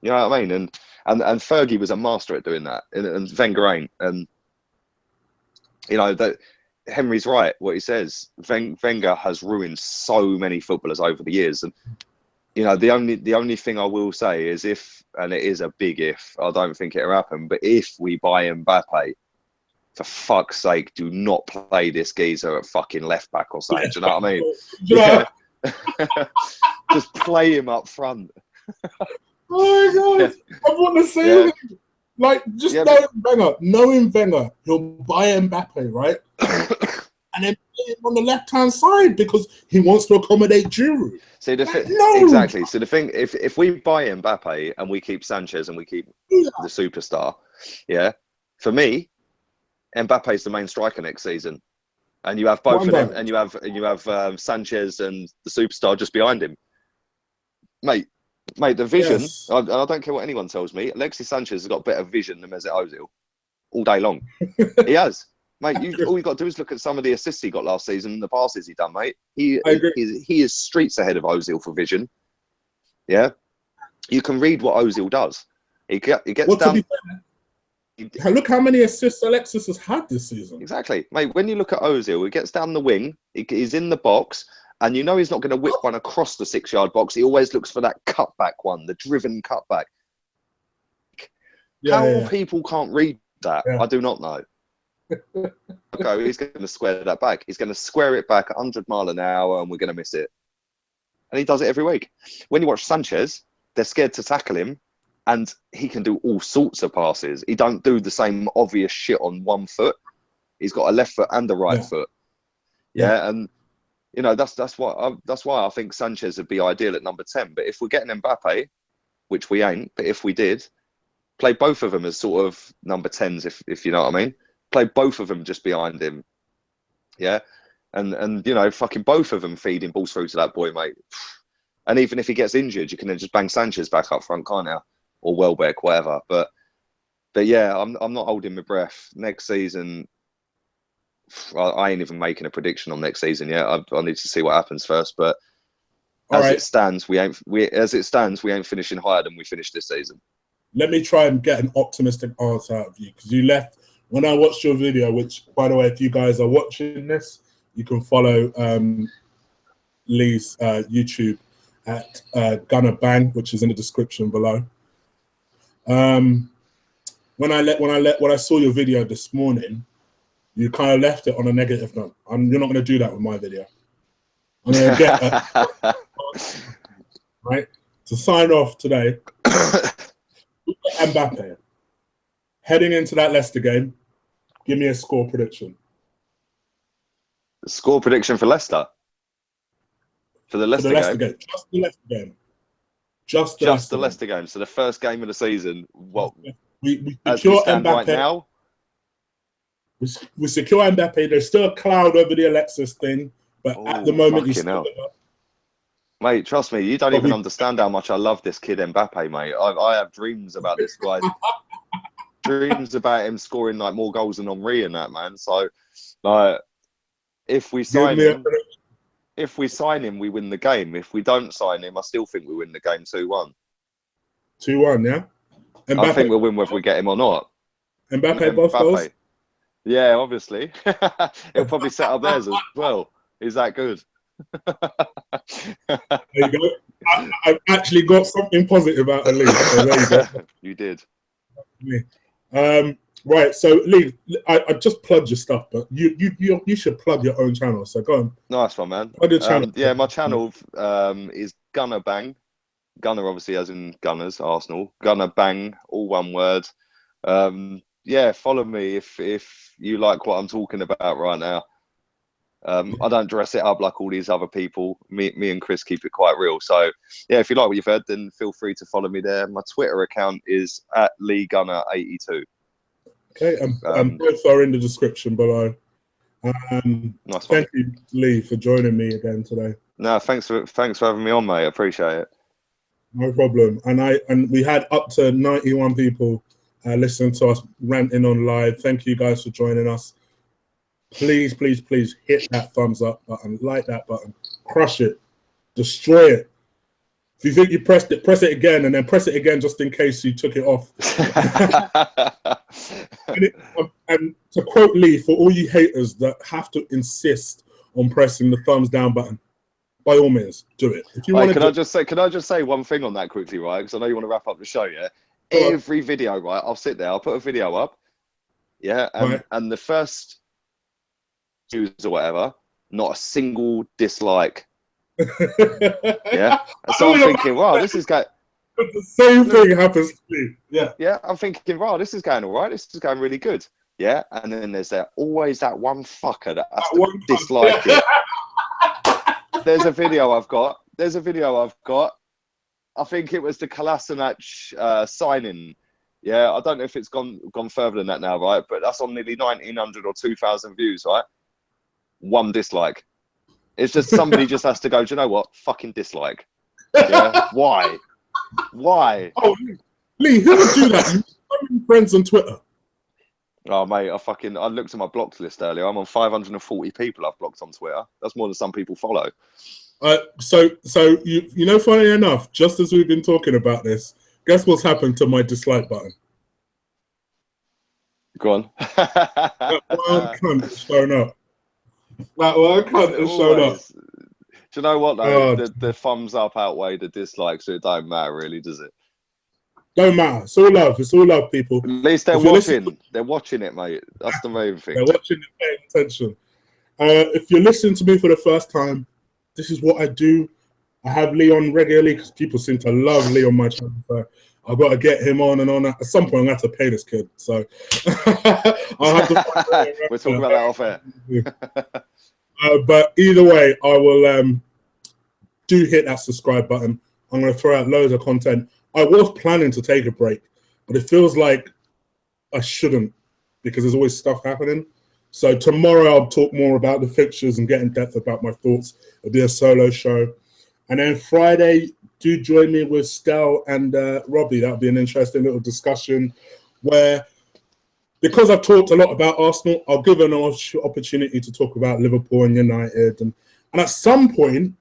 B: You know what I mean? And Fergie was a master at doing that. And Wenger ain't. And, you know, that Henry's right, what he says. Wenger has ruined so many footballers over the years. And, you know, the only thing I will say is if, and it is a big if, I don't think it'll happen, but if we buy Mbappe, for fuck's sake, do not play this geezer at fucking left back or something. Do you know what I mean? Yeah. Just play him up front.
A: Oh my God. I want to say him. Like, just knowing Wenger, he'll buy Mbappe, right? And then put him on the left-hand side because he wants to accommodate Giroud.
B: See, exactly. So the thing, if we buy Mbappe and we keep Sanchez and we keep the superstar, yeah, for me, Mbappe's the main striker next season, and you have both of them, and you have Sanchez and the superstar just behind him, mate. Mate, the vision, I don't care what anyone tells me, Alexis Sanchez has got better vision than Mesut Ozil all day long. He has. Mate, all you got to do is look at some of the assists he got last season and the passes he done, mate. He is streets ahead of Ozil for vision. Yeah? You can read what Ozil does. He gets down...
A: Look how many assists Alexis has had this season.
B: Exactly. Mate, when you look at Ozil, he gets down the wing, he's in the box, and you know he's not going to whip one across the 6-yard box. He always looks for that cutback one, the driven cutback. How people can't read that, I do not know. Okay, he's going to square that back. He's going to square it back 100 miles an hour, and we're going to miss it. And he does it every week. When you watch Sanchez, they're scared to tackle him, and he can do all sorts of passes. He don't do the same obvious shit on one foot. He's got a left foot and a right foot. Yeah, and you know that's why I think Sanchez would be ideal at number 10. But if we're getting Mbappe, which we ain't, but if we did, play both of them as sort of number 10s, if you know what I mean. Play both of them just behind him. Yeah, and you know, fucking both of them feeding balls through to that boy, mate. And even if he gets injured, you can then just bang Sanchez back up front, can't you? or Welbeck, whatever. But yeah, I'm not holding my breath. Next season, I ain't even making a prediction on next season yet. I need to see what happens first. But as it stands, we ain't finishing higher than we finished this season.
A: Let me try and get an optimistic answer out of you, because you left when I watched your video. Which, by the way, if you guys are watching this, you can follow Lee's YouTube at gunnerbang, which is in the description below. When I saw your video this morning, you kind of left it on a negative note. You're not going to do that with my video. I'm going to get right to sign off today. Mbappe heading into that Leicester game. Give me a score prediction.
B: Score prediction for Leicester. For the Leicester game.
A: Just the Leicester game.
B: Just the Leicester game. So the first game of the season. What
A: we
B: as
A: secure
B: we stand
A: Mbappe
B: right now.
A: We secure Mbappe. There's still a cloud over the Alexis thing, but at the moment he's still
B: mate, trust me, you don't even understand how much I love this kid Mbappe, mate. I have dreams about this guy. Dreams about him scoring like more goals than Henry and that, man. So, like, if we sign him, we win the game. If we don't sign him, I still think we win the game 2-1.
A: 2-1, yeah.
B: Mbappe, I think we'll win whether we get him or not.
A: Mbappe both goals?
B: Yeah, obviously. He'll probably set up theirs as well. He's that good.
A: There you go. I've actually got something positive out of Lee. So there you go.
B: You did.
A: Right. So Lee, I just plugged your stuff, but you should plug your own channel. So go on.
B: Nice one, man.
A: Plug your channel.
B: Yeah, my channel is gunnerbang. Gunner, obviously, as in Gunners, Arsenal. Gunnerbang, all one word. Yeah, follow me if you like what I'm talking about right now. I don't dress it up like all these other people. Me and Chris keep it quite real. So, yeah, if you like what you've heard, then feel free to follow me there. My Twitter account is @LeeGunner82.
A: Okay, and both are in the description below.
B: Nice
A: thank you, Lee, for joining me again today.
B: No, thanks for having me on, mate. I appreciate it.
A: No problem. And we had up to 91 people listening to us ranting on live. Thank you guys for joining us. Please, please, please hit that thumbs up button, like that button, crush it, destroy it. If you think you pressed it, press it again, and then press it again just in case you took it off. and to quote Lee, for all you haters that have to insist on pressing the thumbs down button, by all means, do it. If you want
B: can I just say one thing on that quickly, right? Because I know you want to wrap up the show, yeah? Every video, right? I'll sit there, I'll put a video up, yeah, and the first views or whatever, not a single dislike. Yeah. So I'm thinking, wow, this is going.
A: The same thing happens to me. Yeah.
B: Yeah, I'm thinking, wow, this is going all right. This is going really good. Yeah, and then there's always that one fucker that has to dislike it. There's a video I've got. I think it was the Kolasinac signing. Yeah, I don't know if it's gone further than that now, right? But that's on nearly 1,900 or 2,000 views, right? One dislike. It's just somebody just has to go, do you know what? Fucking dislike. Yeah. Why?
A: Oh, Lee, who would do that? You have friends on Twitter.
B: Oh, mate, I looked at my blocked list earlier. I'm on 540 people I've blocked on Twitter. That's more than some people follow.
A: So you know, funny enough, just as we've been talking about this, guess what's happened to my dislike button?
B: Go on.
A: That one cunt has shown up. That one cunt has shown up.
B: Do you know what, though? The thumbs up outweigh the dislikes, so it don't matter, really, does it?
A: Don't matter. It's all love. It's all love, people.
B: At least they're watching. They're watching it, mate. That's the main thing.
A: They're watching it, paying attention. If you're listening to me for the first time, this is what I do. I have Lee on regularly because people seem to love Lee on my channel. So I've got to get him on and on. At some point, I'm going to have to pay this kid. So I'll have to.
B: We're talking about that off air.
A: But either way, I will do hit that subscribe button. I'm going to throw out loads of content. I was planning to take a break, but it feels like I shouldn't because there's always stuff happening. So tomorrow I'll talk more about the fixtures and get in depth about my thoughts. It'll be a solo show. And then Friday, do join me with Stel and Robbie. That would be an interesting little discussion where, because I've talked a lot about Arsenal, I'll give an opportunity to talk about Liverpool and United. And at some point,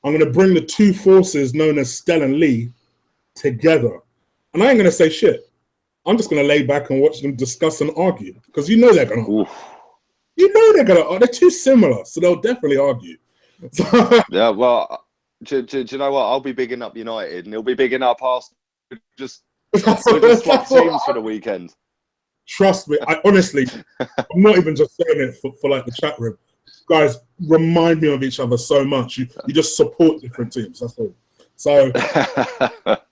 A: I'm going to bring the two forces known as Stel and Lee together. And I ain't going to say shit. I'm just going to lay back and watch them discuss and argue. Because you know they're going to. You know they're going to. They're too similar. So they'll definitely argue.
B: Yeah, well, do you know what? I'll be bigging up United and he'll be bigging up Arsenal. We'll just swap teams for the weekend.
A: Trust me. Honestly, I'm not even just saying it for like the chat room. Guys, remind me of each other so much. You just support different teams. That's all. So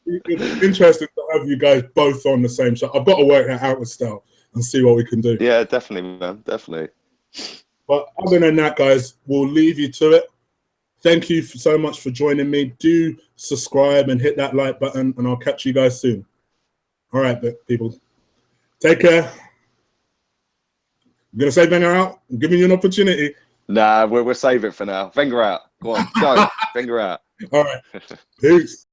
A: it's interesting to have you guys both on the same show. I've got to work that out with Stel and see what we can do.
B: Yeah, definitely, man. Definitely.
A: But other than that, guys, we'll leave you to it. Thank you so much for joining me. Do subscribe and hit that like button, and I'll catch you guys soon. All right, people. Take care. I'm going to say Wenger out. I'm giving you an opportunity.
B: Nah, we'll save it for now. Wenger out. Go on. Go. Wenger out.
A: All right. Peace.